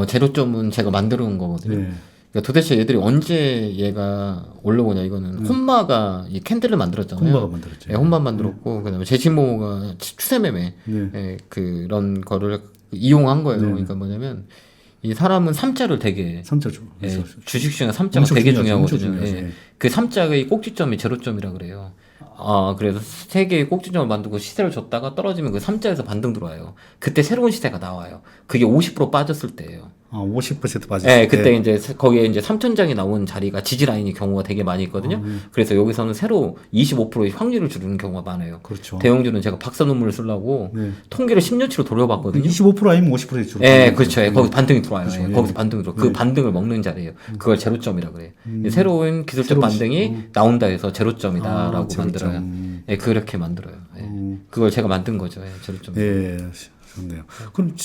제로점은 제가 만들어 온 거거든요. 네. 그러니까 도대체 얘들이 언제 얘가 올라오냐 이거는 혼마가 이 캔들을 만들었잖아요. 혼마가 만들었죠. 예, 혼마 만들었고 그다음에 제시모가 추세 매매 네. 예, 그런 거를 이용한 거예요. 네. 그러니까 뭐냐면 이 사람은 삼자를 되게 삼자죠. 예, 주식시장 삼자가 엄청 되게 중요하죠. 중요하거든요. 엄청 중요하죠. 예. 그 삼자의 꼭지점이 제로점이라 그래요. 그래서 세 개의 꼭지점을 만들고 시세를 줬다가 떨어지면 그 삼자에서 반등 들어와요. 그때 새로운 시세가 나와요. 그게 50% 빠졌을 때예요. 50% 빠졌을 네, 때. 그때 이제 거기에 이제 3천장이 나온 자리가 지지 라인의 경우가 되게 많이 있거든요. 그래서 여기서는 새로 25%의 확률을 주는 경우가 많아요. 그렇죠. 대형주는 제가 박사 논문을 쓰려고 네. 통계를 10년치로 돌려봤거든요. 25% 아니면 50%에 주로. 예, 그렇죠. 예, 거기서 반등이 들어와요. 그렇죠. 예, 예. 거기서 반등이 들어. 그 반등을 먹는 자리예요. 그걸 제로점이라 그래요. 새로운 기술적 새로운 반등이 나온다 해서 제로점이다라고 제로점. 만들어요. 예, 그렇게 만들어요. 예. 그걸 제가 만든 거죠. 예, 제로점. 예, 좋네요. 그럼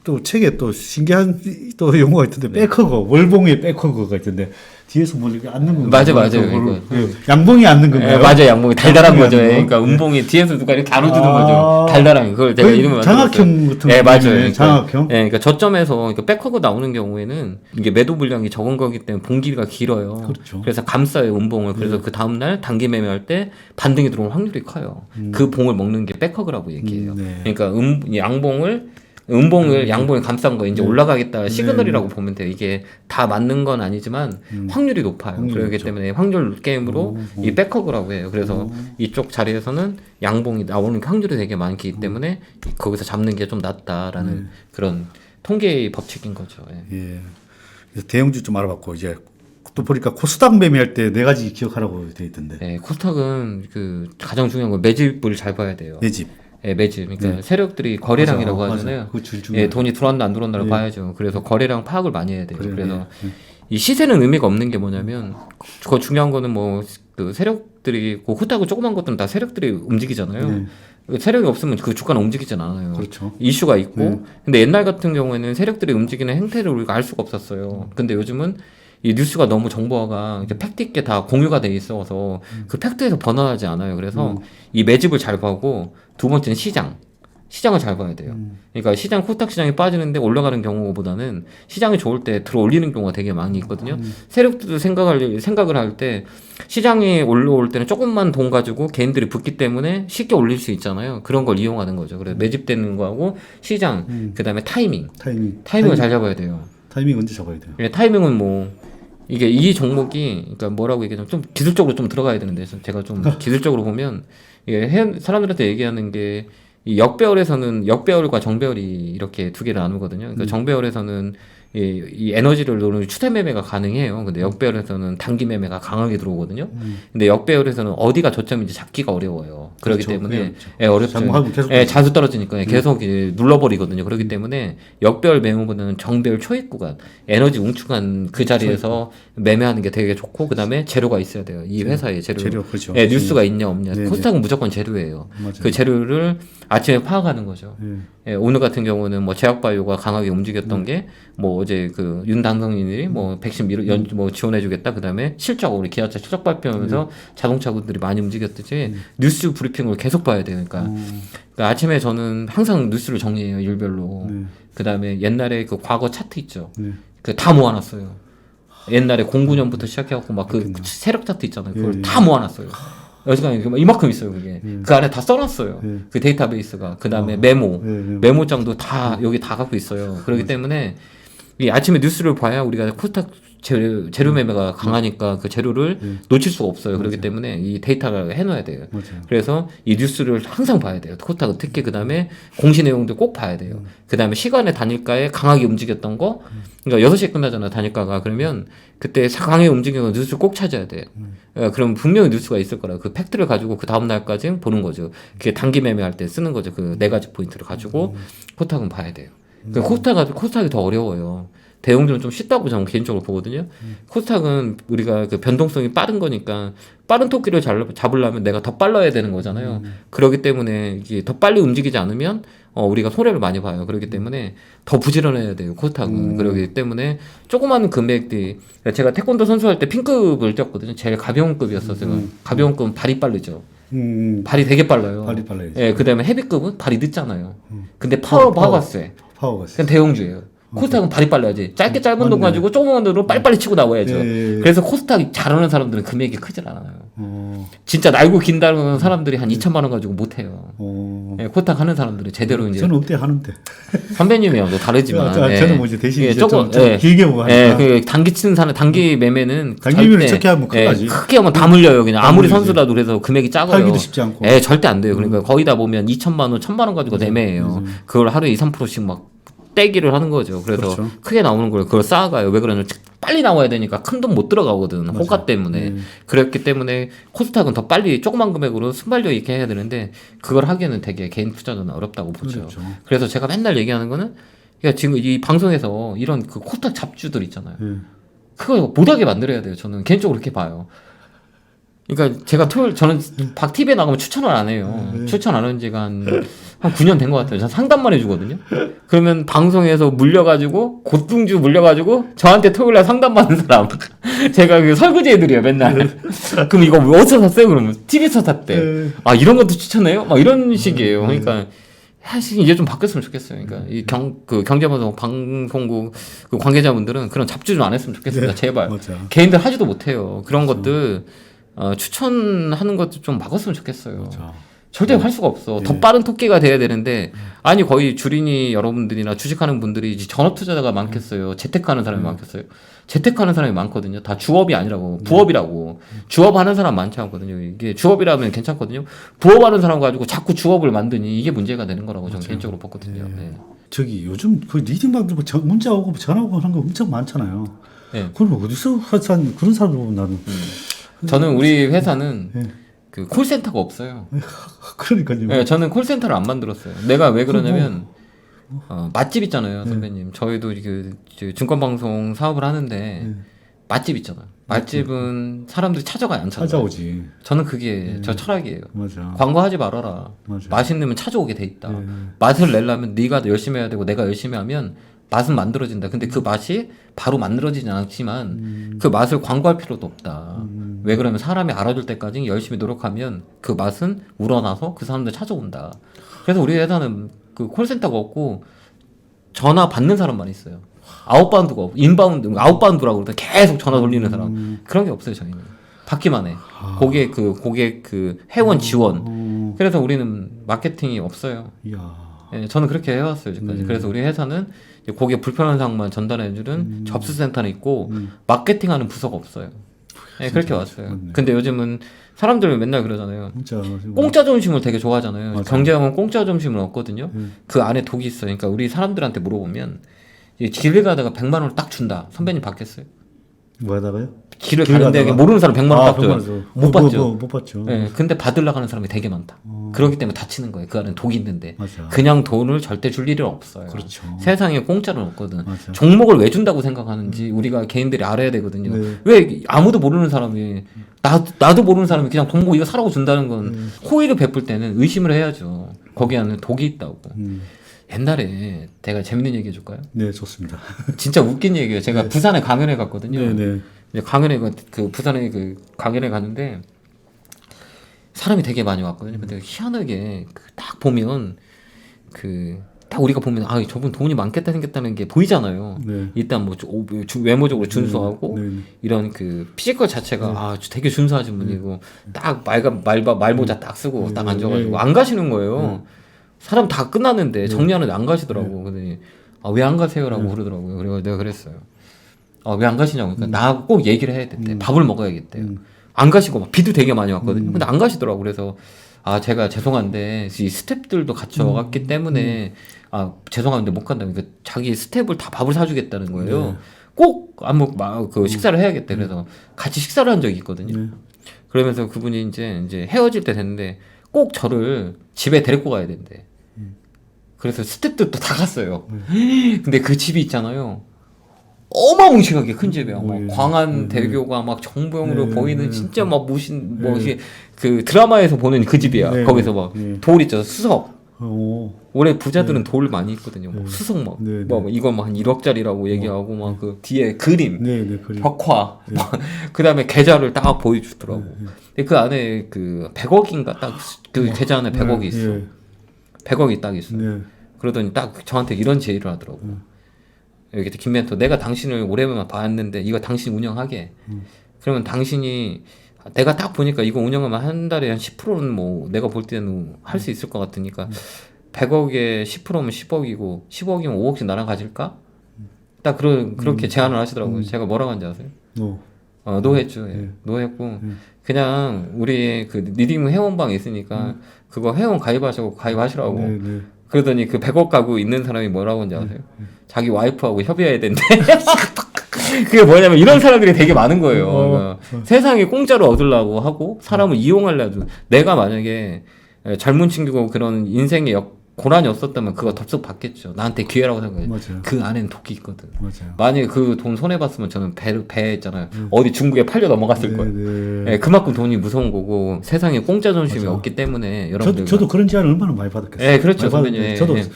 또 책에 또 신기한 또 용어가 있던데 백허거, 월봉의 백허거가 있던데 뒤에서 뭘 이렇게 앉는 건가요? 맞아요. 그걸 이거. 양봉이 앉는 건가요? 예, 맞아요. 양봉이 달달한 양봉이 거죠. 예, 앉는 거? 그러니까 음봉이 뒤에서 누가 이렇게 안아주는 아. 거죠. 달달한 그걸 제가 거의 이름을 장학형 만들었어요. 같은 예, 맞아요. 느낌이네, 그러니까, 장학형? 예, 그러니까 저점에서 그러니까 백허그 나오는 경우에는 이게 매도 물량이 적은 거기 때문에 봉기가 길어요. 그렇죠. 그래서 감싸요 음봉을. 그래서 그 다음 날 단기 매매할 때 반등이 들어올 확률이 커요. 그 봉을 먹는 게 백허그라고 얘기해요. 네. 그러니까 음봉을 양봉에 감싼 거 이제 올라가겠다 시그널이라고 보면 돼요. 이게 다 맞는 건 아니지만 확률이 높아요. 확률이 그렇기 높죠. 때문에 확률 게임으로 이 백허그라고 해요. 그래서 이쪽 자리에서는 양봉이 나오는 확률이 되게 많기 때문에 거기서 잡는 게 좀 낫다라는 그런 통계의 법칙인 거죠. 예. 예. 그래서 대형주 좀 알아봤고 이제 또 보니까 코스닥 매매할 때 네 가지 기억하라고 돼 있던데. 네, 코스닥은 그 가장 중요한 건 매집을 잘 봐야 돼요. 매집. 예, 매집. 그러니까 세력들이 거래량이라고 맞아, 하잖아요. 맞아. 그거 제일 중요해. 예, 돈이 들어왔나 안 들어왔나를 봐야죠. 그래서 거래량 파악을 많이 해야 돼요. 그래요. 그래서 예. 이 시세는 의미가 없는 게 뭐냐면 그 중요한 거는 뭐 그 세력들이 그 후타고 조그만 것들은 다 세력들이 움직이잖아요. 세력이 없으면 그 주가는 움직이진 않아요. 그렇죠. 이슈가 있고 근데 옛날 같은 경우에는 세력들이 움직이는 행태를 우리가 알 수가 없었어요. 근데 요즘은 이 뉴스가 너무 정보화가 이제 팩트 있게 다 공유가 돼 있어서 그 팩트에서 벗어나지 않아요. 그래서 이 매집을 잘 보고 두 번째는 시장을 잘 봐야 돼요. 그러니까 코스닥 시장이 빠지는데 올라가는 경우보다는 시장이 좋을 때 들어 올리는 경우가 되게 많이 있거든요. 세력들도 생각을 할 때 시장이 올라올 때는 조금만 돈 가지고 개인들이 붙기 때문에 쉽게 올릴 수 있잖아요. 그런 걸 이용하는 거죠. 그래서 매집되는 거하고 시장, 그다음에 타이밍을 잘 잡아야 돼요. 타이밍 언제 잡아야 돼요? 예, 타이밍은 뭐 이게 이 종목이 그러니까 뭐라고 얘기하면 좀 기술적으로 좀 들어가야 되는데 제가 좀 기술적으로 보면 이게 사람들한테 얘기하는 게 이 역배열에서는 역배열과 정배열이 이렇게 두 개를 나누거든요. 그러니까 정배열에서는 이 에너지를 노는 추세 매매가 가능해요. 근데 역배열에서는 단기 매매가 강하게 들어오거든요. 근데 역배열에서는 어디가 저점인지 잡기가 어려워요. 그렇기 그렇죠. 때문에 어렵죠. 예, 어렵죠. 잘못하면 계속 예, 자주 떨어지니까 계속 이제 눌러버리거든요. 그렇기 때문에 역배열 매매보다는 정배열 초입 구간, 에너지 웅축한 그 자리에서 매매하는 게 되게 좋고, 그 다음에 재료가 있어야 돼요. 이 회사에 재료, 그렇죠. 예, 뉴스가 있냐 없냐. 네네. 코스닥은 무조건 재료예요. 맞아요. 그 재료를 아침에 파악하는 거죠. 예. 예, 오늘 같은 경우는 뭐 제약바이오가 강하게 움직였던 게 뭐 어제 그 윤당성인들이 뭐 백신 뭐 지원해주겠다. 그 다음에 실적 우리 기아차 실적 발표하면서 자동차군들이 많이 움직였듯이 뉴스 브리핑을 계속 봐야 돼요. 그러니까, 그러니까 아침에 저는 항상 뉴스를 정리해요, 일별로. 그 다음에 옛날에 그 과거 차트 있죠. 그 다 모아놨어요. 옛날에 09년부터 시작해갖고 막 그 세력 차트 있잖아요. 그걸 다 모아놨어요. 여기까지 이만큼 있어요, 그게. 그 안에 다 써놨어요. 그 데이터베이스가. 그 다음에 메모장도 다 여기 다 갖고 있어요. 그렇기 때문에 이 아침에 뉴스를 봐야 우리가 코스닥 재료 매매가 강하니까 그 재료를 놓칠 수가 없어요. 그렇기 때문에 이 데이터를 해놔야 돼요. 맞아요. 그래서 이 뉴스를 항상 봐야 돼요. 코스닥은 특히 그 다음에 공시 내용도 꼭 봐야 돼요. 그 다음에 시간의 단일가에 강하게 움직였던 거, 그러니까 6시에 끝나잖아, 단일가가. 그러면 그때 강하게 움직이는 거 뉴스 꼭 찾아야 돼. 그럼 분명히 뉴스가 있을 거라. 그 팩트를 가지고 그 다음날까지 보는 거죠. 그게 단기 매매할 때 쓰는 거죠. 그 4가지 포인트를 가지고 코스닥은 봐야 돼요. 그 코스닥이 더 어려워요. 대형주는 좀 쉽다고 저는 개인적으로 보거든요. 코스닥은 우리가 그 변동성이 빠른 거니까 빠른 토끼를 잡으려면 내가 더 빨라야 되는 거잖아요. 그렇기 때문에 이게 더 빨리 움직이지 않으면 우리가 손해를 많이 봐요. 그렇기 때문에 더 부지런해야 돼요, 코스닥은. 그렇기 때문에 조그마한 금액들이, 제가 태권도 선수할 때 핑급을 뛰었거든요. 제일 가벼운 급이었어요. 가벼운 급은 발이 빠르죠. 발이 되게 빨라요. 발이 빨라요. 예, 그 다음에 헤비급은 발이 늦잖아요. 근데 파워가 세. 파워가 세. 그냥 대형주예요. 코스닥은 발이 빨라야지. 짧은 돈 가지고 조그만 돈으로 빨리빨리 치고 나와야죠. 그래서 코스닥이 잘하는 사람들은 금액이 크질 않아요. 진짜 날고 긴다는 사람들이 한 2천만 원 가지고 못해요. 예, 코스닥 하는 사람들이 제대로 이제. 저는 없대 하는데. 선배님이랑 또 다르지만. 저는 뭐 이제 대신 예, 이제 조금 좀 길게 보고 예, 하니까. 그 단기 치는 사람, 단기 매매는 단기 매매를 절대, 적게 하면 큰일 나지. 크게 하면 다 물려요. 그냥 아무리 선수라도 그래서 금액이 작아요. 팔기도 쉽지 않고. 예, 절대 안 돼요. 그러니까 거의 다 보면 2천만 원, 1,000만 원 가지고 매매해요. 그걸 하루에 2, 3%씩 막 떼기를 하는 거죠. 그래서 그렇죠. 크게 나오는 걸 그걸 쌓아가요. 왜 그러냐면 빨리 나와야 되니까 큰 돈 못 들어가거든. 호가 때문에. 그렇기 때문에 코스닥은 더 빨리 조그만 금액으로 순발력 있게 해야 되는데 그걸 하기에는 되게 개인 투자는 어렵다고 보죠. 그렇죠. 그래서 제가 맨날 얘기하는 거는, 그러니까 지금 이 방송에서 이런 그 코스닥 잡주들 있잖아요. 그거 못하게 만들어야 돼요. 저는 개인적으로 그렇게 봐요. 그러니까 제가 저는 박 TV에 나가면 추천을 안 해요. 추천 안 한 지가 한 9년 된 것 같아요. 저 상담만 해주거든요. 그러면 방송에서 물려가지고 고등주 물려가지고 저한테 토요일날 상담받는 사람 제가 그 설거지 애들이에요 맨날. 그럼 이거 어디서 샀어요? 그러면 TV에서 샀대. 아 이런 것도 추천해요? 막 이런 식이에요. 그러니까 사실 이제 좀 바뀌었으면 좋겠어요. 그러니까 그 경제방송 방송국 그 관계자분들은 그런 잡주 좀 안 했으면 좋겠습니다. 제발. 맞아. 개인들 하지도 못해요. 그런 것들 추천하는 것도 좀 막았으면 좋겠어요. 맞아. 절대 할 수가 없어. 더 빠른 토끼가 돼야 되는데, 아니 거의 주린이 여러분들이나 주식하는 분들이 이제 전업 투자자가 많겠어요. 재테크하는 사람이 많겠어요. 재테크하는 사람이 많거든요. 다 주업이 아니라고, 부업이라고. 주업하는 사람 많지 않거든요. 이게 주업이라면 괜찮거든요. 부업하는 사람 가지고 자꾸 주업을 만드니 이게 문제가 되는 거라고 저는 개인적으로 보거든요. 네. 저기 요즘 그 리딩 받고 문자 오고 전화 오고 하는 거 엄청 많잖아요. 네. 그럼 어디서 산 그런 사람들 보면 나는. 저는 우리 회사는 그 콜센터가 없어요. 그러니까요. 네, 저는 콜센터를 안 만들었어요. 내가 왜 그러냐면 맛집 있잖아요, 선배님. 저희도 그 증권방송 사업을 하는데 맛집 있잖아요. 맛집은 사람들이 찾아가야 안 찾아요. 찾아오지. 저는 그게 저 철학이에요. 맞아. 광고하지 말아라. 맞아. 맛있으면 찾아오게 돼 있다. 맛을 내려면 네가 열심히 해야 되고 내가 열심히 하면 맛은 만들어진다. 근데 그 맛이 바로 만들어지진 않지만 그 맛을 광고할 필요도 없다. 왜 그러면 사람이 알아줄 때까지 열심히 노력하면 그 맛은 우러나서 그 사람들 찾아온다. 그래서 우리 회사는 그 콜센터가 없고 전화 받는 사람만 있어요. 아웃바운드가 없고 아웃바운드라고 그러다 계속 전화 돌리는 사람 그런 게 없어요. 저희는 받기만 해. 고객 그 회원 지원. 그래서 우리는 마케팅이 없어요. 이야. 예, 저는 그렇게 해왔어요, 지금까지. 그래서 우리 회사는 고객 불편한 사항만 전달해주는 접수센터는 있고, 마케팅하는 부서가 없어요. 예, 그렇게 왔어요. 맞네. 근데 요즘은 사람들 맨날 그러잖아요. 진짜 공짜 점심을 되게 좋아하잖아요. 맞아요. 경제하면 공짜 점심은 없거든요. 그 안에 독이 있어요. 그러니까 우리 사람들한테 물어보면 이 길을 가다가 100만 원을 딱 준다. 선배님 받겠어요? 뭐 하다가요? 길을 길 가는데 가다가? 모르는 사람 100만 원 딱 100만 줘요. 원 줘. 못 받죠. 못 받죠. 예, 근데 받으려고 하는 사람이 되게 많다. 그렇기 때문에 다치는 거예요. 그 안에 독이 있는데. 맞아. 그냥 돈을 절대 줄 일은 없어요. 그렇죠. 세상에 공짜는 없거든. 맞아. 종목을 왜 준다고 생각하는지 우리가 개인들이 알아야 되거든요. 네. 왜 아무도 모르는 사람이 나도 모르는 사람이 그냥 종목 이거 사라고 준다는 건 호의를 베풀 때는 의심을 해야죠. 거기 안에 독이 있다고. 옛날에 제가 재밌는 얘기 해줄까요? 네, 좋습니다. 진짜 웃긴 얘기예요. 제가 부산에 강연회 갔거든요. 네, 네. 이제 강연회 그 부산에 그 강연회 갔는데 사람이 되게 많이 왔거든요. 근데 희한하게 딱 보면 딱 우리가 보면 저분 돈이 많겠다 생겼다는 게 보이잖아요. 네. 일단 뭐 외모적으로 준수하고 네, 네. 이런 그 피지컬 자체가 되게 준수하신 분이고 딱 말모자 딱 쓰고 딱 앉아가지고 안 가시는 거예요. 사람 다 끝났는데 정리하는데 안 가시더라고. 근데 왜 안 가세요라고 그러더라고요. 그래서 내가 그랬어요. 왜 안 가시냐고. 그러니까 나하고 꼭 얘기를 해야 된대. 밥을 먹어야겠대요. 안 가시고 막 비도 되게 많이 왔거든요. 근데 안 가시더라고. 그래서 제가 죄송한데 이 스태프들도 같이 와갔기 때문에 죄송한데 못 간다. 그러니까 자기 스태프를 다 밥을 사주겠다는 거예요. 꼭 그 식사를 해야겠대. 그래서 같이 식사를 한 적이 있거든요. 그러면서 그분이 이제 헤어질 때 됐는데 꼭 저를 집에 데리고 가야 된대. 그래서 스태프들도 다 갔어요. 근데 그 집이 있잖아요. 어마무시하게 큰 집이야. 막 광안대교가 막 정보용으로 보이는 진짜 막 그 드라마에서 보는 그 집이야. 거기서 막 돌 있죠. 수석. 원래 부자들은 돌 많이 있거든요. 막 수석 이거 막 한 1억짜리라고 얘기하고 막 그 뒤에 그림, 그림. 벽화, 그다음에 계좌를 딱 보여주더라고. 근데 그 안에 그 100억인가 딱 그 계좌 안에 100억이 있어. 100억이 딱 있어. 그러더니 딱 저한테 이런 제의를 하더라고. 여기 김 멘토, 내가 당신을 오래만 봤는데 이거 당신 운영하게. 그러면 당신이 내가 딱 보니까 이거 운영하면 한 달에 한 10%는 뭐 내가 볼 때는 할 수 있을 것 같으니까 100억에 10%면 10억이고 10억이면 5억씩 나랑 가질까? 딱 그렇게 제안을 하시더라고요. 제가 뭐라고 한지 아세요? 노 했죠. 노 했고 그냥 우리 그 리딩 회원방 있으니까 그거 회원 가입하시라고. 그러더니 그 100억 가구 있는 사람이 뭐라고 하는지 아세요? 자기 와이프하고 협의해야 된대. 그게 뭐냐면 이런 사람들이 되게 많은 거예요. 그러니까 세상에 공짜로 얻으려고 하고 사람을 이용하려고. 내가 만약에 젊은 친구고 그런 인생의 고난이 없었다면 그거 덥석 받겠죠. 나한테 기회라고 생각해. 맞아요. 그 안에는 독이 있거든. 맞아요. 만약에 그 돈 손해봤으면 저는 배 있잖아요. 어디 중국에 팔려 넘어갔을 거예요. 네. 그만큼 돈이 무서운 거고 세상에 공짜 점심이 없기 때문에 여러분들. 저도 그런 제안을 얼마나 많이 받았겠어요. 네, 그렇죠, 많이 선배님. 받았는데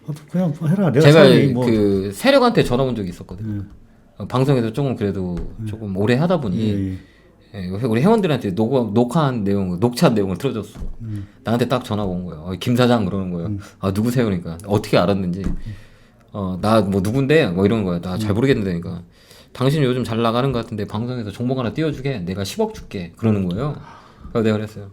저도 그냥 해라. 내가 제가 사람이 뭐 그 세력한테 전화 온 적이 있었거든요. 방송에서 조금 그래도 조금 오래 하다 보니 우리 회원들한테 녹화한 내용, 녹취한 내용을 틀어줬어. 나한테 딱 전화가 온 거예요. 김 사장 그러는 거예요. 누구세요? 그러니까 어떻게 알았는지. 나 뭐 누군데? 뭐 이런 거예요. 나 잘 모르겠는데. 그러니까 당신 요즘 잘 나가는 것 같은데 방송에서 종목 하나 띄워주게. 내가 10억 줄게. 그러는 거예요. 그래서 내가 그랬어요.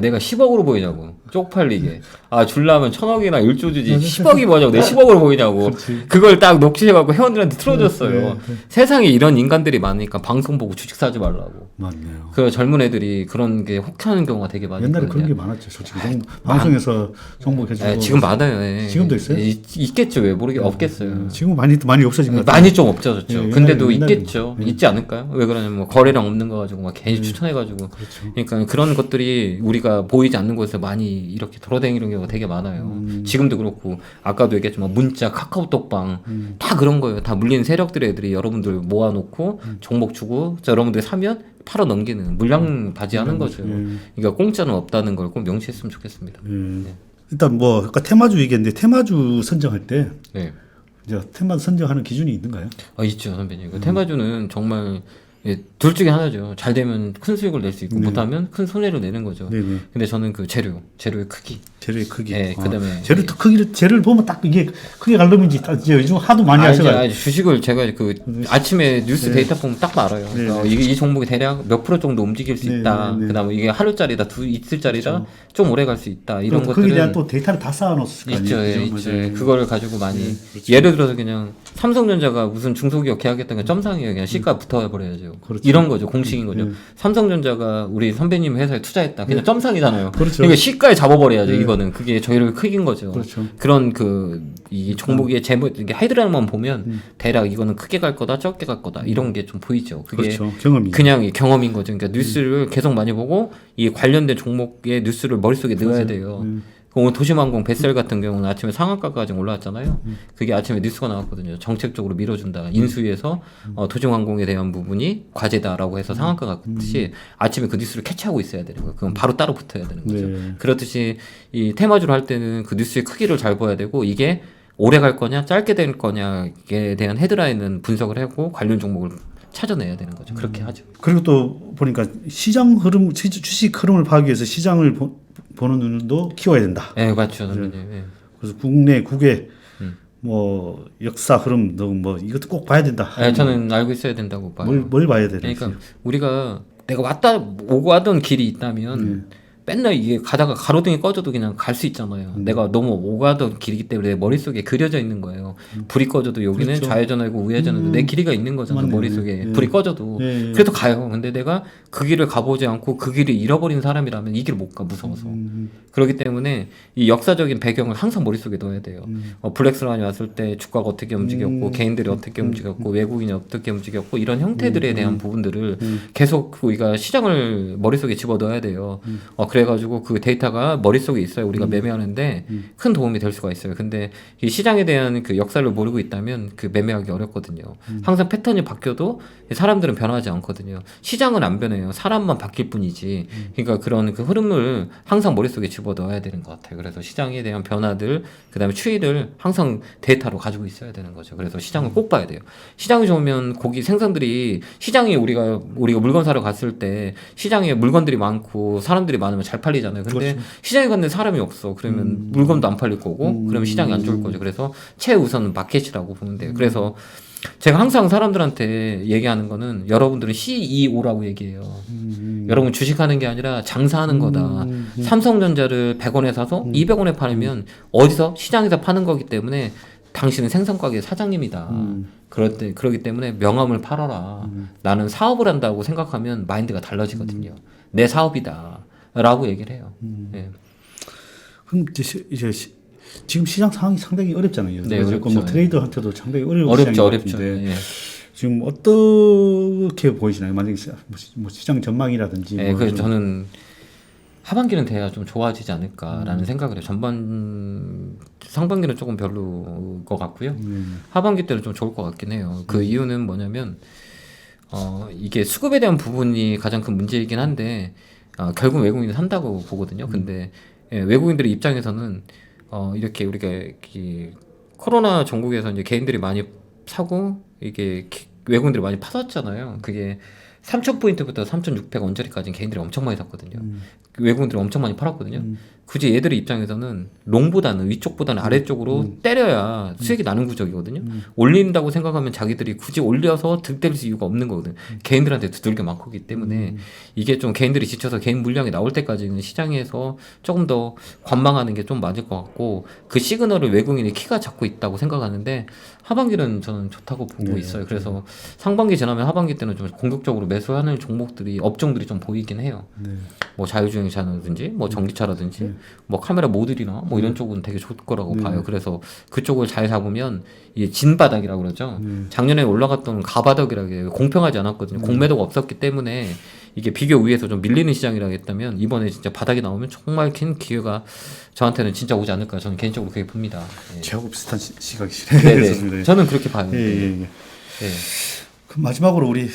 내가 10억으로 보이냐고. 쪽팔리게. 줄라면 1000억이나 1조 주지. 10억이 뭐냐고. 내 10억으로 보이냐고. 그걸 딱 녹취해갖고 회원들한테 틀어줬어요. 세상에 이런 인간들이 많으니까 방송 보고 주식 사지 말라고. 맞네요. 그 젊은 애들이 그런 게 혹하는 경우가 되게 많이 옛날에 있거든요. 그런 게 많았죠. 솔직히 방송에서 정보해주고. 지금 많아요. 지금도 있어요? 있겠죠. 왜 없겠어요. 지금 많이 없어진 것 같아요. 많이 좀 없어졌죠. 근데도 옛날에 있겠죠. 있지 않을까요? 왜 그러냐면 뭐 거래량 없는 거 가지고 막 괜히 추천해가지고. 그렇죠. 그러니까 그런 것들이 우리가 보이지 않는 곳에서 많이 이렇게 돌아다니는 경우가 되게 많아요. 지금도 그렇고 아까도 얘기했지만 문자, 카카오톡방 다 그런 거예요. 다 물린 세력들의 애들이 여러분들 모아놓고 종목 주고 여러분들 사면 팔아 넘기는 물량 바지하는 거죠. 그러니까 공짜는 없다는 걸 꼭 명시했으면 좋겠습니다. 일단 뭐 아까 테마주 얘기했는데 테마주 선정할 때 네. 이제 테마주 선정하는 기준이 있는가요? 있죠, 선배님. 그 테마주는 정말 둘 중에 하나죠. 잘 되면 큰 수익을 낼 수 있고 못하면 큰 손해를 내는 거죠. 네네. 근데 저는 그 재료의 크기. 재료의 크기. 그다음에 재료 재료를 보면 딱 이게 크게 갈르는지 이제 요즘 하도 많이 하셔가지고. 주식을 제가 그 아침에 뉴스 데이터 보면 딱 알아요. 그러니까 이 종목이 대략 몇 프로 정도 움직일 수 있다. 그다음에 이게 하루짜리다, 이틀짜리다, 그렇죠. 좀 오래 갈 수 있다. 이런 것들은 거기에 대한 또 데이터를 다 쌓아놓았을 거 아니에요. 있죠. 그거를 가지고 많이 그렇죠. 예를 들어서 그냥 삼성전자가 무슨 중소기업 계약했던 게 점상이에요. 그냥 시가 붙어버려야죠. 거죠. 그렇죠. 이런 거죠. 공식인 거죠. 네. 삼성전자가 우리 선배님 회사에 투자했다. 그냥 점상이잖아요. 그렇죠. 그러니까 시가에 잡아버려야죠. 네. 이거는 그게 저희를 크긴 거죠. 그렇죠. 그런 이 종목의 제목 이게 헤드라인만 보면 대략 이거는 크게 갈 거다, 적게 갈 거다 이런 게 좀 보이죠. 그게 그렇죠. 경험이. 그냥 경험인 거죠. 그러니까 뉴스를 계속 많이 보고 이 관련된 종목의 뉴스를 머릿속에 넣어야 돼요. 오늘 도심항공 뱃셀 같은 경우는 아침에 상한가까지 올라왔잖아요. 그게 아침에 뉴스가 나왔거든요. 정책적으로 밀어준다. 인수위에서 도심항공에 대한 부분이 과제다라고 해서 상한가가 갔듯이 아침에 그 뉴스를 캐치하고 있어야 되는 거예요. 그건 바로 따로 붙어야 되는 거죠. 네. 그렇듯이 이 테마주를 할 때는 그 뉴스의 크기를 잘 봐야 되고 이게 오래 갈 거냐 짧게 될 거냐에 대한 헤드라인은 분석을 하고 관련 종목을 찾아내야 되는 거죠. 그렇게 하죠. 그리고 또 보니까 시장 흐름, 주식 흐름을 파악하기 위해서 시장을 보는 눈도 키워야 된다. 네, 맞죠, 선배님. 네. 그래서 국외 뭐 역사 흐름 등 뭐 이것도 꼭 봐야 된다. 네, 저는 알고 있어야 된다고 봐요. 뭘 봐야 되는? 그러니까 우리가 내가 왔다 오고 하던 길이 있다면 맨날 이게 가다가 가로등이 꺼져도 그냥 갈 수 있잖아요. 내가 너무 오고 하던 길이기 때문에 내 머릿속에 그려져 있는 거예요. 불이 꺼져도 여기는 그렇죠. 좌회전하고 우회전하고 내 길이가 있는 거잖아요. 맞네요. 머릿속에 예. 불이 꺼져도 예. 그래도 가요. 근데 내가 그 길을 가보지 않고 그 길을 잃어버린 사람이라면 이 길을 못 가 무서워서. 그렇기 때문에 이 역사적인 배경을 항상 머릿속에 넣어야 돼요. 블랙스완이 왔을 때 주가가 어떻게 움직였고 개인들이 어떻게 움직였고 외국인이 어떻게 움직였고 이런 형태들에 대한 부분들을 계속 우리가 시장을 머릿속에 집어넣어야 돼요. 그래가지고 그 데이터가 머릿속에 있어야 우리가 매매하는데 큰 도움이 될 수가 있어요. 근데 이 시장에 대한 그 역사를 모르고 있다면 그 매매하기 어렵거든요. 항상 패턴이 바뀌어도 사람들은 변하지 않거든요. 시장은 안 변해요. 사람만 바뀔 뿐이지. 그러니까 그런 그 흐름을 항상 머릿속에 집어넣어야 되는 것 같아요. 그래서 시장에 대한 변화들, 그 다음에 추이를 항상 데이터로 가지고 있어야 되는 거죠. 그래서 시장을 꼭 봐야 돼요. 시장이 좋으면 고기 생산들이 시장에 우리가 물건 사러 갔을 때 시장에 물건들이 많고 사람들이 많으면 잘 팔리잖아요. 근데 그렇죠. 시장에 갔는데 사람이 없어. 그러면 물건도 안 팔릴 거고, 그러면 시장이 안 좋을 거죠. 그래서 최우선은 마켓이라고 보면 돼요. 그래서 제가 항상 사람들한테 얘기하는 거는 여러분들은 CEO라고 얘기해요. 여러분 주식하는 게 아니라 장사하는 거다. 삼성전자를 100원에 사서 200원에 팔면 어디서? 시장에서 파는 거기 때문에 당신은 생선가게 사장님이다. 그러기 때문에 명함을 팔아라. 나는 사업을 한다고 생각하면 마인드가 달라지거든요. 내 사업이다. 라고 얘기를 해요. 예. 그럼 이제 지금 시장 상황이 상당히 어렵잖아요. 네, 어렵죠. 뭐 트레이더한테도 상당히 어려운 어렵죠, 시장인 것 어렵죠. 같은데 예. 지금 어떻게 보이시나요? 만약에 뭐 시장 전망이라든지. 예, 뭐 그래서 좀- 저는 하반기는 돼야 좀 좋아지지 않을까라는 생각을 해요. 상반기는 조금 별로일 것 같고요. 하반기 때는 좀 좋을 것 같긴 해요. 그 이유는 뭐냐면, 이게 수급에 대한 부분이 가장 큰 문제이긴 한데, 결국 외국인이 산다고 보거든요. 근데, 예, 외국인들의 입장에서는, 이렇게 우리가 이 코로나 전국에서 이제 개인들이 많이 사고, 이게 외국인들이 많이 파셨잖아요. 그게 3,000포인트부터 3,600 언저리까지 개인들이 엄청 많이 샀거든요. 외국인들이 엄청 많이 팔았거든요. 굳이 얘들의 입장에서는 롱보다는 위쪽보다는 아래쪽으로 때려야 수익이 나는 구조이거든요. 올린다고 생각하면 자기들이 굳이 올려서 득될 이유가 없는 거거든요. 개인들한테 두들겨 맞기 때문에 이게 좀 개인들이 지쳐서 개인 물량이 나올 때까지는 시장에서 조금 더 관망하는 게 좀 맞을 것 같고 그 시그널을 외국인이 키가 잡고 있다고 생각하는데 하반기는 저는 좋다고 보고 있어요. 그래서 상반기 지나면 하반기 때는 좀 공격적으로 매수하는 종목들이 업종들이 좀 보이긴 해요. 뭐 자율주행차라든지 뭐 전기차라든지 뭐 카메라 모듈이나 뭐 이런 쪽은 되게 좋을 거라고 봐요. 그래서 그쪽을 잘 잡으면 이 진바닥이라고 그러죠. 작년에 올라갔던 가바닥이라고 해요. 공평하지 않았거든요. 공매도가 없었기 때문에 이게 비교 우위에서 좀 밀리는 시장이라고 했다면 이번에 진짜 바닥이 나오면 정말 큰 기회가 저한테는 진짜 오지 않을까 저는 개인적으로 그렇게 봅니다. 예. 저하고 비슷한 시각이시네요. 네네. 저는 그렇게 봐요. 예. 네. 그럼 마지막으로 우리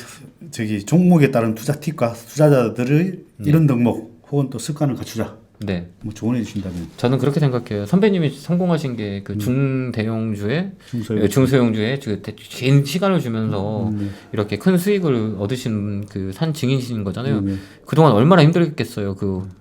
종목에 따른 투자 팁과 투자자들의 이런 덕목 혹은 또 습관을 갖추자. 네. 뭐 조언해 주신다면. 저는 그렇게 생각해요. 선배님이 성공하신 게 그 중대형주에 중소형. 중소형주에 긴 시간을 주면서 이렇게 큰 수익을 얻으신 그 산 증인이신 거잖아요. 그동안 얼마나 힘들겠어요.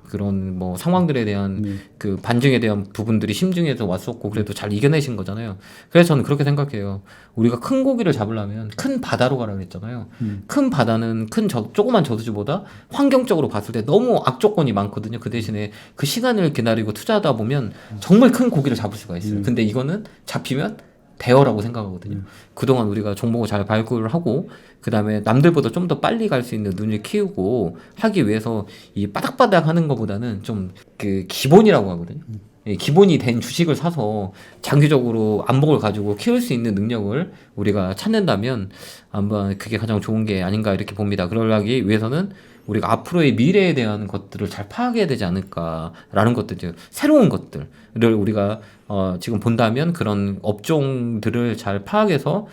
그런 뭐 상황들에 대한 그 반증에 대한 부분들이 심증에서 왔었고 그래도 잘 이겨내신 거잖아요. 그래서 저는 그렇게 생각해요. 우리가 큰 고기를 잡으려면 큰 바다로 가라 그랬잖아요. 큰 바다는 조그만 저수지보다 환경적으로 봤을 때 너무 악조건이 많거든요. 그 대신에 그 시간을 기다리고 투자하다 보면 정말 큰 고기를 잡을 수가 있어요. 근데 이거는 잡히면 대어라고 생각하거든요. 그동안 우리가 종목을 잘 발굴을 하고 그다음에 남들보다 좀 더 빨리 갈 수 있는 눈을 키우고 하기 위해서 이 바닥바닥 하는 것보다는 좀 그 기본이라고 하거든요. 예, 기본이 된 주식을 사서 장기적으로 안목을 가지고 키울 수 있는 능력을 우리가 찾는다면 아마 그게 가장 좋은 게 아닌가 이렇게 봅니다. 그러기 위해서는 우리가 앞으로의 미래에 대한 것들을 잘 파악해야 되지 않을까라는 것들, 새로운 것들을 우리가 지금 본다면 그런 업종들을 잘 파악해서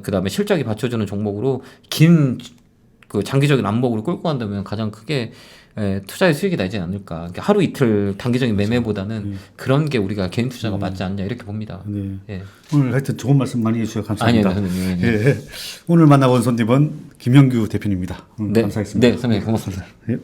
그다음에 실적이 받쳐주는 종목으로 긴 그 장기적인 안목으로 끌고 간다면 가장 크게 투자의 수익이 나지 않을까. 그러니까 하루 이틀 단기적인 매매보다는 그런 게 우리가 개인 투자가 맞지 않냐 이렇게 봅니다. 네. 예. 오늘 하여튼 좋은 말씀 많이 해주셔서 감사합니다. 아니요, 선생님. 예. 오늘 만나본 손님은 김영규 대표님입니다. 네, 감사했습니다. 네, 선생님 고맙습니다. 예.